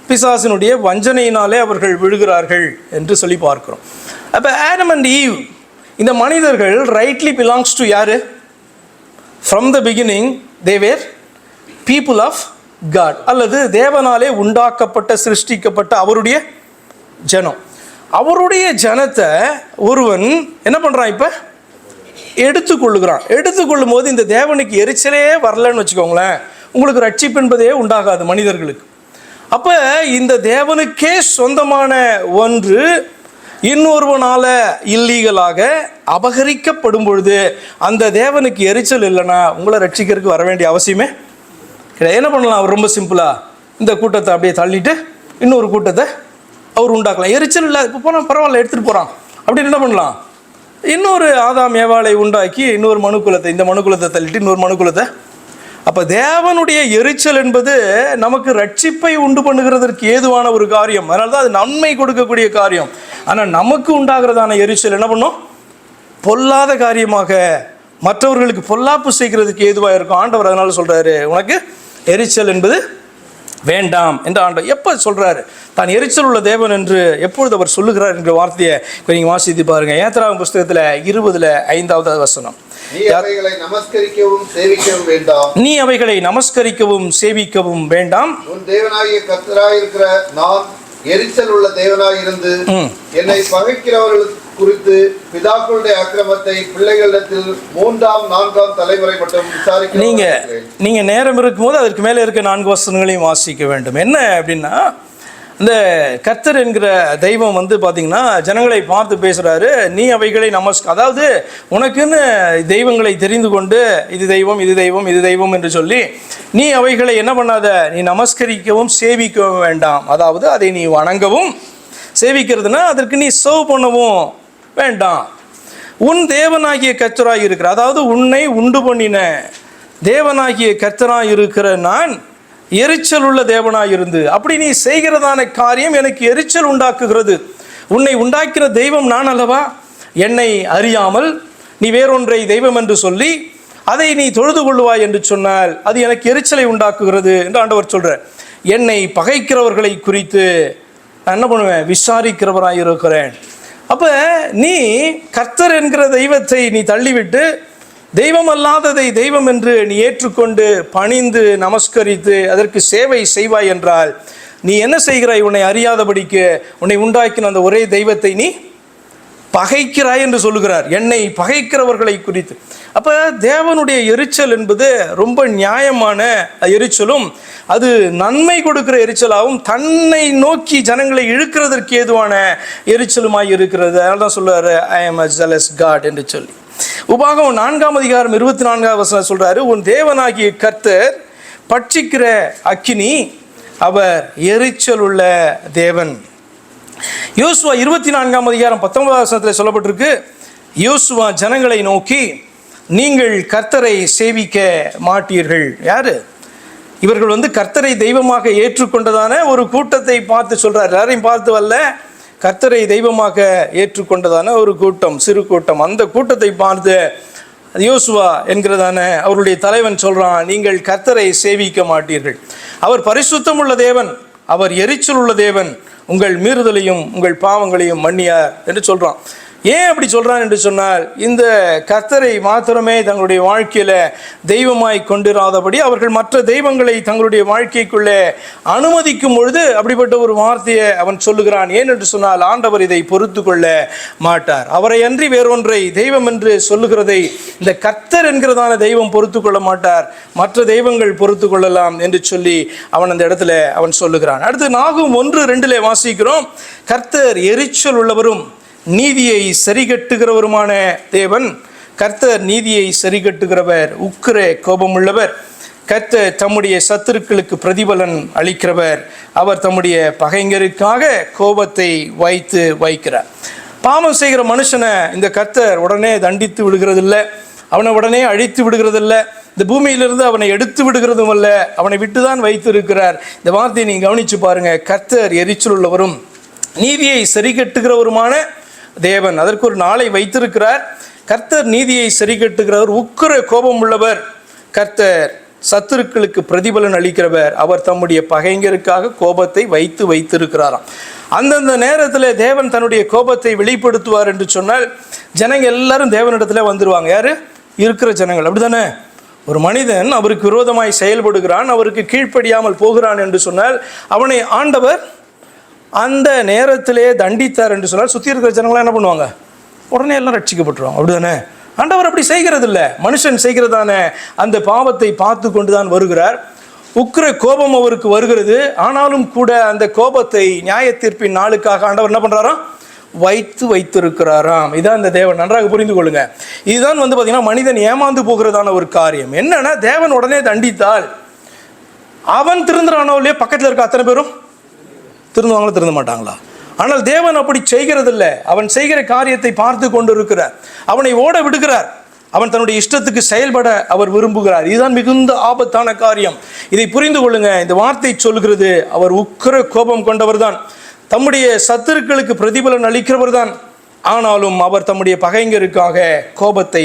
Speaker 1: பிசாசினுடைய வஞ்சனையினாலே அவர்கள் விழுகிறார்கள் என்று சொல்லி பார்க்கிறோம். அப்போ ஆடம் அண்ட் ஈவ் இந்த மனிதர்கள் ரைட்லி பிலாங்ஸ் டு யாரு? From the beginning they were people of God, அல்லது தேவனாலே உண்டாக்கப்பட்ட சிருஷ்டிக்கப்பட்ட அவருடைய ஜனம். அவருடைய ஜனத்தை ஒருவன் என்ன பண்ணுறான்? இப்போ எடுத்துக்கொள்ளுகிறான். எடுத்துக்கொள்ளும் போது இந்த தேவனுக்கு எரிச்சலே வரலன்னு வச்சுக்கோங்களேன், உங்களுக்கு ரட்சிப்பு என்பதே உண்டாகாது மனிதர்களுக்கு. அப்போ இந்த தேவனுக்கே சொந்தமான ஒன்று இன்னொருவனால் இல்லீகலாக அபகரிக்கப்படும் பொழுது அந்த தேவனுக்கு எரிச்சல் இல்லைன்னா உங்களை ரட்சிக்கிறதுக்கு வர வேண்டிய அவசியமே கிடையாது. என்ன பண்ணலாம்? அவர் ரொம்ப சிம்பிளாக இந்த கூட்டத்தை அப்படியே தள்ளிட்டு இன்னொரு கூட்டத்தை அவர் உண்டாக்கலாம். எரிச்சல் இல்லை, இப்போ போனால் பரவாயில்ல எடுத்துகிட்டு போகிறான் அப்படின்னு என்ன பண்ணலாம்? இன்னொரு ஆதாம் ஏவாளை உண்டாக்கி இன்னொரு மனுக்குலத்தை, இந்த மனுக்குலத்தை தள்ளிட்டு இன்னொரு மனுக்குலத்தை. அப்போ தேவனுடைய எரிச்சல் என்பது நமக்கு ரட்சிப்பை உண்டு பண்ணுகிறதற்கு ஏதுவான ஒரு காரியம். அதனால தான் அது நன்மை கொடுக்கக்கூடிய காரியம். ஆனால் நமக்கு உண்டாகிறதான எரிச்சல் என்ன பண்ணும்? பொல்லாத காரியமாக மற்றவர்களுக்கு பொல்லாப்பு செய்கிறதுக்கு ஏதுவாக இருக்கும். ஆண்டவர் அதனால சொல்கிறாரு, உனக்கு எரிச்சல் என்பது வேண்டாம் என்று ஆண்டவர் எப்போ சொல்கிறாரு? தான் எரிச்சல் உள்ள தேவன் என்று எப்பொழுது அவர் சொல்லுகிறார் என்ற வார்த்தையை நீங்கள் வாசித்து பாருங்க. ஏத்ராவின் புஸ்தகத்தில் 20:5 வசனம். நீ அவைகளை நமஸ்கரிக்கவும் சேவிக்கவும் வேண்டாம். உன் தேவனாகிய கர்த்தராய் இருக்கிற நான் எரிச்சல் உள்ள தேவனாய் இருந்து என்னை பகைக்கிறவர்களுக்கு குறித்து பிதாக்களுடைய அக்கிரமத்தை பிள்ளைகளிடத்தில் 3ஆம் 4ஆம் தலைமுறை மட்டும் விசாரிக்க. நீங்க நேரம் இருக்கும்போது அதற்கு மேலே இருக்க 4 வசனங்களையும் வாசிக்க வேண்டும். என்ன அப்படின்னா, இந்த கர்த்தர் என்கிற தெய்வம் வந்து பார்த்தீங்கன்னா ஜனங்களை பார்த்து பேசுகிறாரு. நீ அவைகளை அதாவது உனக்குன்னு தெய்வங்களை தெரிந்து கொண்டு இது தெய்வம் இது தெய்வம் இது தெய்வம் என்று சொல்லி நீ அவைகளை என்ன பண்ணாத, நீ நமஸ்கரிக்கவும் சேவிக்கவும் வேண்டாம். அதாவது அதை நீ வணங்கவும், சேவிக்கிறதுனா அதற்கு நீ சர்வ் பண்ணவும் வேண்டாம். உன் தேவனாகிய கர்த்தராய் இருக்கிற, அதாவது உன்னை உண்டு பண்ணின தேவனாகிய கர்த்தராய் இருக்கிற நான் எரிச்சல் உள்ள தேவனாய் இருந்து அப்படி நீ செய்கிறதான காரியம் எனக்கு எரிச்சல் உண்டாக்குகிறது. உன்னை உண்டாக்கிற தெய்வம் நான் அல்லவா? என்னை அறியாமல் நீ வேறொன்றை தெய்வம் என்று சொல்லி அதை நீ தொழுது கொள்ளுவாய் என்று சொன்னால் அது எனக்கு எரிச்சலை உண்டாக்குகிறது என்று ஆண்டவர் சொல்கிறார். என்னை பகைக்கிறவர்களை குறித்து நான் என்ன பண்ணுவேன், விசாரிக்கிறவராய் இருக்கிறேன். அப்போ நீ கர்த்தர் என்கிற தெய்வத்தை நீ தள்ளிவிட்டு தெய்வம் அல்லாததை தெய்வம் என்று நீ ஏற்றுக்கொண்டு பணிந்து நமஸ்கரித்து அதற்கு சேவை செய்வாய் என்றால் நீ என்ன செய்கிறாய்? உன்னை அறியாதபடிக்கு உன்னை உண்டாக்கின அந்த ஒரே தெய்வத்தை நீ பகைக்கிறாய் என்று சொல்லுகிறார், என்னை பகைக்கிறவர்களை குறித்து. அப்போ தேவனுடைய எரிச்சல் என்பது ரொம்ப நியாயமான எரிச்சலும் அது நன்மை கொடுக்கிற எரிச்சலாகவும் தன்னை நோக்கி ஜனங்களை இழுக்கிறதற்கு ஏதுவான எரிச்சலுமாய் இருக்கிறது. அதனால தான் சொல்லுவார், I am a jealous God என்று சொல்லி. உபாகம் 4:24 சொல்றாரு, உன் தேவனாகிய கர்த்தர் பட்சிக்கிற அக்கினி, அவர் எரிச்சல் உள்ள தேவன். யோசுவா 24:19 சொல்லப்பட்டிருக்கு, யோசுவா ஜனங்களை நோக்கி நீங்கள் கர்த்தரை சேவிக்க மாட்டீர்கள். யாரு இவர்கள்? வந்து கர்த்தரை தெய்வமாக ஏற்றுக்கொண்டதான ஒரு கூட்டத்தை பார்த்து சொல்றார். யாரையும் பார்த்து வரல, கர்த்தரை தெய்வமாக ஏற்றுக்கொண்டதான ஒரு கூட்டம், சிறு கூட்டம். அந்த கூட்டத்தை பார்த்து யோசுவா என்கிறதான அவருடைய தலைவன் சொல்றான், நீங்கள் கர்த்தரை சேவிக்க மாட்டீர்கள். அவர் பரிசுத்தம் உள்ள தேவன், அவர் எரிச்சல் உள்ள தேவன், உங்கள் மீறுதலையும் உங்கள் பாவங்களையும் மன்னியார் என்று சொல்றான். ஏன் அப்படி சொல்றான் என்று சொன்னால், இந்த கர்த்தரை மாத்திரமே தங்களுடைய வாழ்க்கையில தெய்வமாய் கொண்டிராதபடி அவர்கள் மற்ற தெய்வங்களை தங்களுடைய வாழ்க்கைக்குள்ளே அனுமதிக்கும் பொழுது அப்படிப்பட்ட ஒரு வார்த்தையை அவன் சொல்லுகிறான். ஏன் என்று சொன்னால், ஆண்டவர் இதை பொறுத்து கொள்ள மாட்டார். அவரை அன்றி வேறொன்றை தெய்வம் என்று சொல்லுகிறதை இந்த கர்த்தர் என்கிறதான தெய்வம் பொறுத்து கொள்ள மாட்டார், மற்ற தெய்வங்கள் பொறுத்து கொள்ளலாம் என்று சொல்லி அவன் அந்த இடத்துல அவன் சொல்லுகிறான். அடுத்து நாகும் 1:2 வாசிக்கிறோம், கர்த்தர் எரிச்சல் உள்ளவரும் நீதியை சரிகட்டுகிறவருமான தேவன். கர்த்தர் நீதியை சரிகட்டுகிறவர், உக்கிர கோபமுள்ளவர். கர்த்தர் தம்முடைய சத்துருக்களுக்கு பிரதிபலன் அளிக்கிறவர், அவர் தம்முடைய பகைஞருக்காக கோபத்தை வைக்கிறார். பாவம் செய்கிற மனுஷனை இந்த கர்த்தர் உடனே தண்டித்து விடுகிறதில்லை, அவனை உடனே அழித்து விடுகிறதில்லை, இந்த பூமியிலிருந்து அவனை எடுத்து விடுகிறதும் அல்ல, அவனை விட்டுதான் வைத்து இருக்கிறார். இந்த வார்த்தையை நீங்க கவனிச்சு பாருங்க, கர்த்தர் எரிச்சல் உள்ளவரும் நீதியை சரிகட்டுகிறவருமான தேவன். அதற்கு ஒரு நாளை வைத்திருக்கிறார். கர்த்தர் நீதியை சரிகட்டுகிறவர், உக்கிர கோபம் உள்ளவர். கர்த்தர் சத்துருக்களுக்கு பிரதிபலன் அளிக்கிறவர், அவர் தம்முடைய பகைஞருக்காக கோபத்தை வைத்திருக்கிறாராம். அந்தந்த நேரத்தில் தேவன் தன்னுடைய கோபத்தை வெளிப்படுத்துவார் என்று சொன்னால் ஜனங்கள் எல்லாரும் தேவனிடத்துல வந்துருவாங்க. யாரு? இருக்கிற ஜனங்கள். அப்படித்தானே? ஒரு மனிதன் அவருக்கு விரோதமாய் செயல்படுகிறான், அவருக்கு கீழ்ப்படியாமல் போகிறான் என்று சொன்னால் அவனை ஆண்டவர் அந்த நேரத்திலே தண்டித்தார் என்று சொன்னால் சுற்றி இருக்கிற ஜனங்களாம் என்ன பண்ணுவாங்க? உடனே எல்லாம் ரட்சிக்கப்பட்டுருவாங்க. அப்படிதானே? ஆண்டவர் அப்படி செய்கிறது இல்லை, மனுஷன் செய்கிறதான அந்த பாவத்தை பார்த்து கொண்டு தான் வருகிறார். உக்கிர கோபம் அவருக்கு வருகிறது. ஆனாலும் கூட அந்த கோபத்தை நியாய தீர்ப்பின் நாளுக்காக ஆண்டவர் என்ன பண்றாராம்? வைத்திருக்கிறாராம். இதான் இந்த தேவன். நன்றாக புரிந்து கொள்ளுங்க. இதுதான் வந்து பார்த்தீங்கன்னா மனிதன் ஏமாந்து போகிறதான ஒரு காரியம். என்னன்னா, தேவன் உடனே தண்டித்தால் அவன் திருந்துறானோ இல்லையோ, பக்கத்தில் இருக்க அத்தனை பேரும் திருந்துவாங்களா திருந்த மாட்டாங்களா? ஆனால் தேவன் அப்படி செய்கிறதில்லை. அவன் செய்கிற காரியத்தை பார்த்து கொண்டு இருக்கிறார், அவனை ஓட விடுகிறார், அவன் தன்னுடைய இஷ்டத்துக்கு செயல்பட அவர் விரும்புகிறார். இதுதான் மிகுந்த ஆபத்தான காரியம். இதை புரிந்து கொள்ளுங்க. இந்த வார்த்தை சொல்கிறது, அவர் உக்கிர கோபம் கொண்டவர் தான், தம்முடைய சத்துருக்களுக்கு பிரதிபலன் அளிக்கிறவர் தான். ஆனாலும் அவர் தம்முடைய பகைஞருக்காக கோபத்தை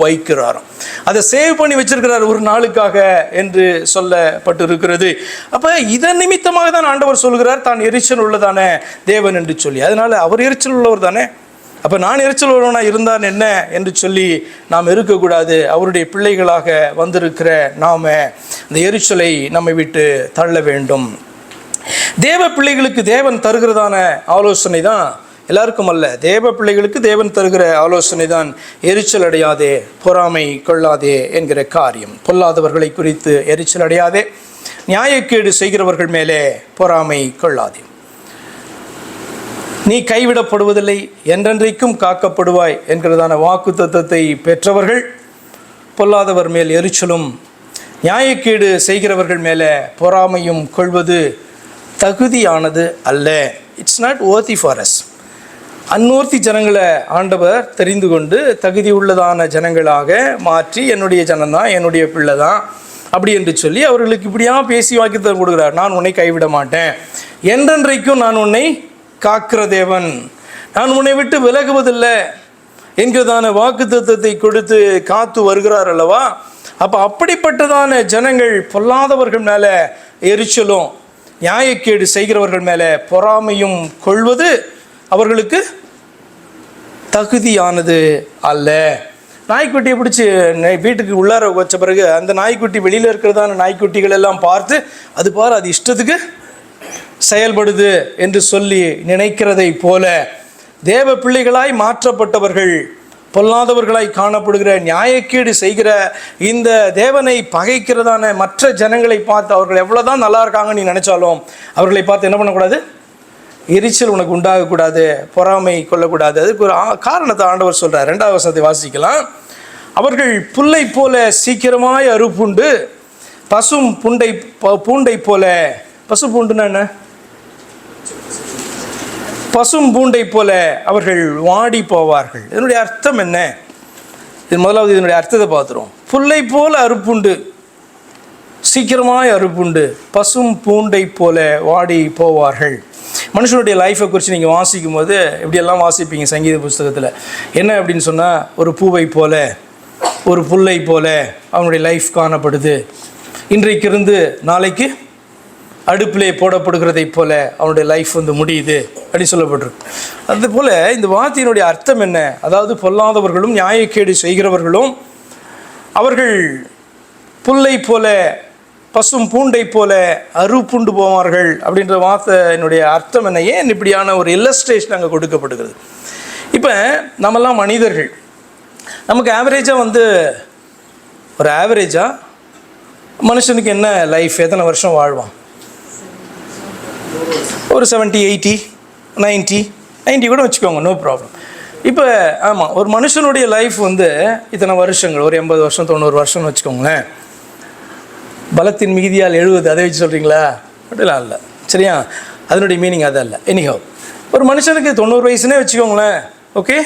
Speaker 1: வைக்கிறாராம். அதை சேவ் பண்ணி வச்சிருக்கிறார் ஒரு நாளுக்காக என்று சொல்லப்பட்டிருக்கிறது. அப்ப இதன் நிமித்தமாக தான் ஆண்டவர் சொல்கிறார் தான் எரிச்சல் உள்ளதான தேவன் என்று சொல்லி. அதனால அவர் எரிச்சல் உள்ளவர் தானே, அப்ப நான் எரிச்சல் உள்ளவனா இருந்தான் என்ன என்று சொல்லி நாம் இருக்கக்கூடாது. அவருடைய பிள்ளைகளாக வந்திருக்கிற நாம இந்த எரிச்சலை நம்மை விட்டு தள்ள வேண்டும். தேவ பிள்ளைகளுக்கு தேவன் தருகிறதான ஆலோசனை தான் எல்லாருக்கும் அல்ல, தேவ பிள்ளைகளுக்கு தேவன் தருகிற ஆலோசனை தான் எரிச்சல் அடையாதே, பொறாமை கொள்ளாதே என்கிற காரியம். பொல்லாதவர்களை குறித்து எரிச்சல் அடையாதே, நியாயக்கேடு செய்கிறவர்கள் மேலே பொறாமை கொள்ளாதே. நீ கைவிடப்படுவதில்லை, என்றென்றைக்கும் காக்கப்படுவாய் என்கிறதான வாக்கு தத்தத்தை பெற்றவர்கள் பொல்லாதவர் மேல் எரிச்சலும் நியாயக்கேடு செய்கிறவர்கள் மேலே பொறாமையும் கொள்வது தகுதியானது அல்ல. It's not worthy for us. அந்நூர்த்தி ஜனங்களை ஆண்டவர் தெரிந்து கொண்டு தகுதி உள்ளதான ஜனங்களாக மாற்றி, என்னுடைய ஜனம்தான், என்னுடைய பிள்ளை தான் அப்படி என்று சொல்லி அவர்களுக்கு இப்படியா பேசி வாக்குத்தத்தம் கொடுக்குறார். நான் உன்னை கைவிட மாட்டேன், என்றென்றைக்கும் நான் உன்னை காக்கிற தேவன், நான் உன்னை விட்டு விலகுவதில்லை என்கிறதான வாக்குத்தத்தத்தை கொடுத்து காத்து வருகிறார் அல்லவா. அப்போ அப்படிப்பட்டதான ஜனங்கள் பொல்லாதவர்கள் மேலே எரிச்சலும் நியாயக்கேடு செய்கிறவர்கள் மேலே பொறாமையும் கொள்வது அவர்களுக்கு தகுதியானது அல்ல. நாய்க்குட்டியை பிடிச்சி வீட்டுக்கு உள்ளார வச்ச பிறகு அந்த நாய்க்குட்டி வெளியில் இருக்கிறதான நாய்க்குட்டிகள் எல்லாம் பார்த்து அது பாரு அது இஷ்டத்துக்கு செயல்படுது என்று சொல்லி நினைக்கிறதை போல தேவ பிள்ளைகளாய் மாற்றப்பட்டவர்கள் பொல்லாதவர்களாய் காணப்படுகிற நியாயக்கேடு செய்கிற இந்த தேவனை பகைக்கிறதான மற்ற ஜனங்களை பார்த்து அவர்கள் எவ்வளோதான் நல்லா இருக்காங்கன்னு நீ நினச்சாலும் அவர்களை பார்த்து என்ன பண்ணக்கூடாது? எரிச்சல் உனக்கு உண்டாகக்கூடாது, பொறாமை கொள்ளக்கூடாது. அதுக்கு ஒரு காரணத்தை ஆண்டவர் சொல்கிறார். 2வது வசனத்தை வாசிக்கலாம். அவர்கள் புல்லை போல சீக்கிரமாய் அறுப்புண்டு பசும் பூண்டை போல, பசு பூண்டுன்னா என்ன? பசும் பூண்டை போல அவர்கள் வாடி போவார்கள். இதனுடைய அர்த்தம் என்ன? இது முதலாவது இதனுடைய அர்த்தத்தை பார்த்துருவோம். புல்லை போல அறுப்புண்டு, சீக்கிரமாய் அறுப்புண்டு, பசும் பூண்டை போல வாடி போவார்கள். மனுஷனுடைய லைஃப்பை குறித்து நீங்கள் வாசிக்கும் போது எப்படியெல்லாம் வாசிப்பீங்க சங்கீத புஸ்தகத்தில். என்ன அப்படின்னு சொன்னால், ஒரு பூவை போல, ஒரு புல்லை போல அவனுடைய லைஃப் காணப்படுது. இன்றைக்கு இருந்து நாளைக்கு அடுப்பிலே போடப்படுகிறதை போல அவனுடைய லைஃப் முடியுது அப்படின்னு சொல்லப்பட்டிருக்கு. அதுபோல் இந்த வார்த்தையினுடைய அர்த்தம் என்ன? அதாவது பொல்லாதவர்களும் நியாயக்கேடு செய்கிறவர்களும் அவர்கள் புல்லை போல பசும் பூண்டை போல அறுப்புண்டு போவார்கள் அப்படின்ற வார்த்தையினுடைய அர்த்தம் என்ன? ஏன் இப்படியான ஒரு இல்லஸ்ட்ரேஷன் அங்கே கொடுக்கப்படுகிறது? இப்போ நம்மெல்லாம் மனிதர்கள், நமக்கு ஆவரேஜாக ஒரு ஆவரேஜாக மனுஷனுக்கு என்ன லைஃப், எத்தனை வருஷம் வாழ்வான்? ஒரு 70, 80, 90 கூட வச்சுக்கோங்க, நோ ப்ராப்ளம். இப்போ ஆமாம், ஒரு மனுஷனுடைய லைஃப் இத்தனை வருஷங்கள், ஒரு 80 வருஷம் 90 வருஷம்னு வச்சுக்கோங்களேன். பலத்தின் மிகுதியால் 70 அதை வச்சு சொல்கிறீங்களா? அப்படிலாம் இல்லை, சரியா? அதனுடைய மீனிங் அது அல்ல. எனிஹோ, ஒரு மனுஷனுக்கு 90 வயசுனே வச்சுக்கோங்களேன். ஓகே,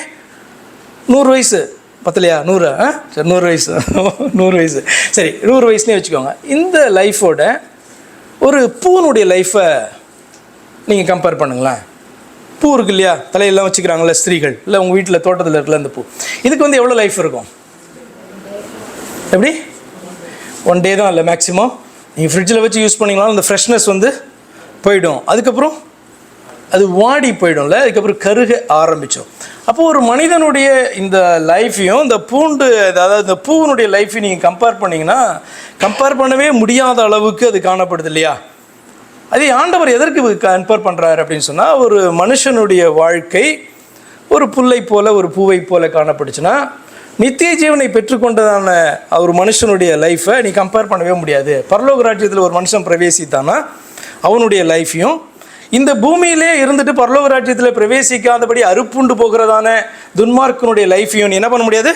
Speaker 1: 100 வயசு பத்தலையா? 100 சரி, 100 வயசு 100 வயசு சரி, 100 வயசுனே வச்சுக்கோங்க. இந்த லைஃபோட ஒரு பூனுடைய லைஃப்பை நீங்கள் கம்பேர் பண்ணுங்களேன். பூ இருக்கு இல்லையா, தலையெல்லாம் வச்சுக்கிறாங்களே ஸ்திரீகள், இல்லை உங்கள் வீட்டில் தோட்டத்தில் இருக்கல அந்த பூ, இதுக்கு எவ்வளோ லைஃப் இருக்கும்? எப்படி? 1 டே தான் இல்லை மேக்ஸிமம். நீங்கள் ஃப்ரிட்ஜில் வச்சு யூஸ் பண்ணிங்கனாலும் அந்த ஃப்ரெஷ்னஸ் போயிடும். அதுக்கப்புறம் அது வாடி போயிடும்ல, அதுக்கப்புறம் கருக ஆரம்பித்தோம். அப்போது ஒரு மனிதனுடைய இந்த லைஃப்பையும் இந்த பூண்டு, அதாவது இந்த பூவினுடைய லைஃப்பையும் நீங்கள் கம்பேர் பண்ணிங்கன்னா கம்பேர் பண்ணவே முடியாத அளவுக்கு அது காணப்படுது இல்லையா? அதே ஆண்டவர் எதற்கு கம்பேர் பண்ணுறாரு அப்படின்னு சொன்னால், ஒரு மனுஷனுடைய வாழ்க்கை ஒரு புல்லை போல ஒரு பூவை போல காணப்படுச்சுன்னா, நித்திய ஜீவனை பெற்றுக்கொண்டதான ஒரு மனுஷனுடைய லைஃப்பை நீ கம்பேர் பண்ணவே முடியாது. பரலோக ராஜ்யத்தில் ஒரு மனுஷன் பிரவேசித்தானா அவனுடைய லைஃப்பையும், இந்த பூமியிலே இருந்துட்டு பரலோக ராஜ்யத்தில் பிரவேசிக்காதபடி அறுப்புண்டு போகிறதான துன்மார்க்கனுடைய லைஃப்பையும் நீ என்ன பண்ண முடியாது?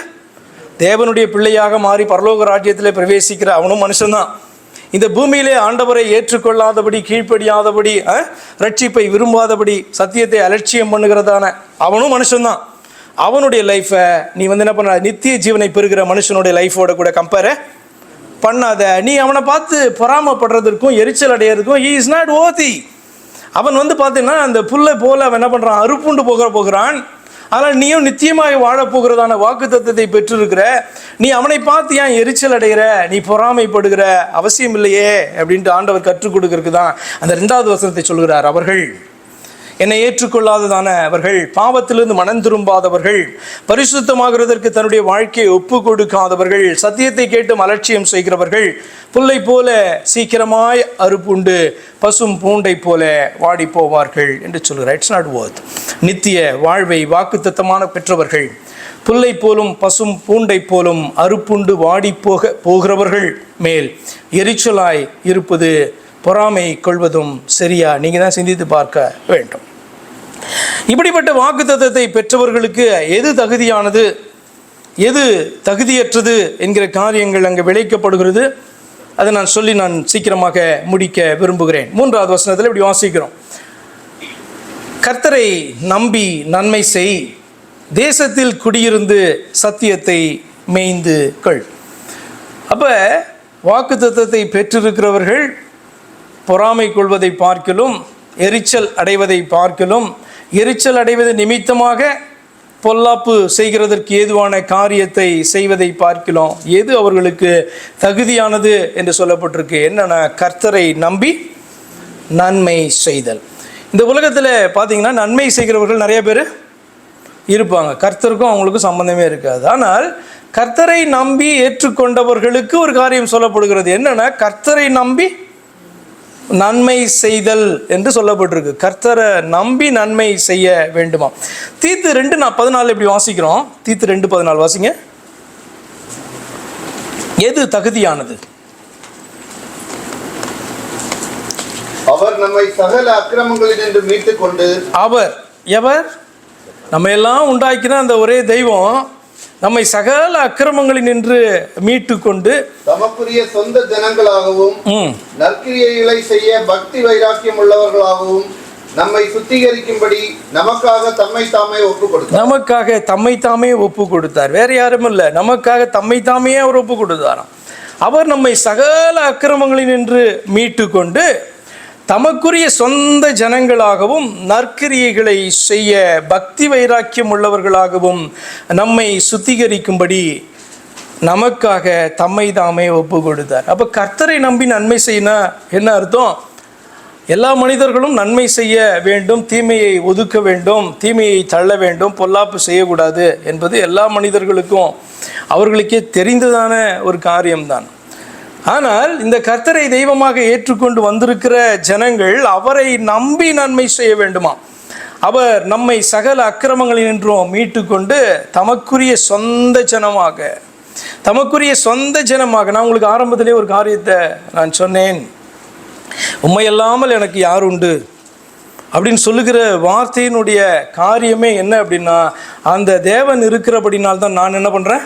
Speaker 1: தேவனுடைய பிள்ளையாக மாறி பரலோக ராஜ்யத்தில் பிரவேசிக்கிற அவனும் மனுஷன்தான். இந்த பூமியிலே ஆண்டவரை ஏற்றுக்கொள்ளாதபடி, கீழ்ப்படியாதபடி, ரட்சிப்பை விரும்பாதபடி, சத்தியத்தை அலட்சியம் பண்ணுகிறதான அவனும் மனுஷன்தான். அவனுடைய லைஃப்பை நீ என்ன பண்ண, நித்திய ஜீவனை பெறுகிற மனுஷனுடைய லைஃபோட கூட கம்பேர் பண்ணாத. நீ அவனை பார்த்து பொறாமப்படுறதுக்கும் எரிச்சல் அடையிறதுக்கும் he is not worthy. அவன் பார்த்தீங்கன்னா அந்த புல்லை போல அவன் என்ன பண்ணுறான்? அறுப்புண்டு போகிறான். ஆனால் நீயும் நித்தியமாய் வாழப்போகிறதான வாக்கு தத்தத்தை பெற்றிருக்கிற நீ அவனை பார்த்து ஏன் எரிச்சல் அடைகிற, நீ பொறாமைப்படுகிற அவசியம் இல்லையே அப்படின்ட்டு ஆண்டவர் கற்றுக் கொடுக்கறதுக்கு தான் அந்த 2வது வசனத்தை சொல்கிறார். அவர்கள் என்னை ஏற்றுக்கொள்ளாததானவர்கள், பாவத்திலிருந்து மனம் திரும்பாதவர்கள், பரிசுத்தமாகிறதற்கு தன்னுடைய வாழ்க்கையை ஒப்பு கொடுக்காதவர்கள், சத்தியத்தை கேட்டு அலட்சியம் செய்கிறவர்கள் புல்லை போல சீக்கிரமாய் அறுப்புண்டு பசும் பூண்டை போல வாடி போவார்கள் என்று சொல்கிறார். It's not Worth. நித்திய வாழ்வை வாக்குத்தத்தமான பெற்றவர்கள் புல்லை போலும் பசும் பூண்டை போலும் அறுப்புண்டு வாடி போகிறவர்கள் மேல் எரிச்சலாய் இருப்பது பொறாமை கொள்வதும் சரியா? நீங்கள் தான் சிந்தித்து பார்க்க வேண்டும். இப்படிப்பட்ட வாக்குத்தத்தத்தை பெற்றவர்களுக்கு எது தகுதியானது, எது தகுதியற்றது என்கிற காரியங்கள் அங்கே விளைக்கப்படுகிறது. அதை நான் சொல்லி சீக்கிரமாக முடிக்க விரும்புகிறேன். 3வது வசனத்தில் இப்படி வாசிக்கிறோம், கர்த்தரை நம்பி நன்மை செய், தேசத்தில் குடியிருந்து சத்தியத்தை மேய்ந்து கொள். அப்போ வாக்குத்தத்தத்தை பெற்றிருக்கிறவர்கள் பொறாமை கொள்வதை பார்க்கலும், எரிச்சல் அடைவதை பார்க்கலும், எரிச்சல் அடைவது நிமித்தமாக பொல்லாப்பு செய்கிறதற்கு ஏதுவான காரியத்தை செய்வதை பார்க்கலாம். எது அவர்களுக்கு தகுதியானது என்று சொல்லப்பட்டிருக்கு? என்னன்னா, கர்த்தரை நம்பி நன்மை செய்தல். இந்த உலகத்தில் பார்த்தீங்கன்னா நன்மை செய்கிறவர்கள் நிறைய பேர் இருப்பாங்க, கர்த்தருக்கும் அவங்களுக்கும் சம்பந்தமே இருக்காது. ஆனால் கர்த்தரை நம்பி ஏற்றுக்கொண்டவர்களுக்கு ஒரு காரியம் சொல்லப்படுகிறது. என்னன்னா, கர்த்தரை நம்பி நன்மை செய்தல் என்று சொல்லப்பட்டிருக்கு. கர்த்தரை நம்பி நன்மை செய்ய வேண்டுமா? தீத்து 2:14 இப்படி வாசிக்கிறோம். தீத்து 2:14 வாசிங்க. எது தகுதியானது?
Speaker 2: அவர் நம்மை சகல அக்கிரமங்களினின்று மீட்டுக் கொண்டு. அவர்
Speaker 1: எவர்? நம்ம எல்லாம் உண்டாக்கின அந்த ஒரே தெய்வம் நம்மை சகல அக்கிரமங்களினின்று மீட்டு கொண்டு
Speaker 2: தமக்குரிய சொந்த ஜனங்களாகவும் நற்கிரியைகளை செய்ய பக்தி வைராக்கியம் உள்ளவர்களாகவும் நம்மை சுத்திகரிக்கும்படி நமக்காக தம்மை தாமே ஒப்பு கொடுத்தார். வேற யாரும் இல்லை, நமக்காக தம்மை தாமே அவர் ஒப்பு கொடுத்தாராம். அவர் நம்மை சகல அக்கிரமங்களினின்று மீட்டு கொண்டு தமக்குரிய சொந்த ஜனங்களாகவும் நற்கிரியைகளை செய்ய பக்தி வைராக்கியம் உள்ளவர்களாகவும் நம்மை சுத்திகரிக்கும்படி நமக்காக தம்மை தாமே ஒப்பு கொடுத்தார். அப்போ கர்த்தரை நம்பி நன்மை செய்யணும் என்ன அர்த்தம்? எல்லா மனிதர்களும் நன்மை செய்ய வேண்டும், தீமையை ஒதுக்க வேண்டும், தீமையை தள்ள வேண்டும், பொல்லாப்பு செய்யக்கூடாது என்பது எல்லா மனிதர்களுக்கும் அவர்களுக்கே தெரிந்ததான ஒரு காரியம்தான். ஆனால் இந்த கர்த்தரை தெய்வமாக ஏற்றுக்கொண்டு வந்திருக்கிற ஜனங்கள் அவரை நம்பி நன்மை செய்ய வேண்டுமா? அவர் நம்மை சகல அக்கிரமங்களினின்றும் மீட்டு கொண்டு தமக்குரிய சொந்த ஜனமாக நான் உங்களுக்கு ஆரம்பத்திலே ஒரு காரியத்தை நான் சொன்னேன், உண்மையல்லாமல் எனக்கு யார் உண்டு அப்படின்னு சொல்லுகிற வார்த்தையினுடைய காரியமே என்ன அப்படின்னா, அந்த தேவன் இருக்கிறபடினால்தான் நான் என்ன பண்ணுறேன்,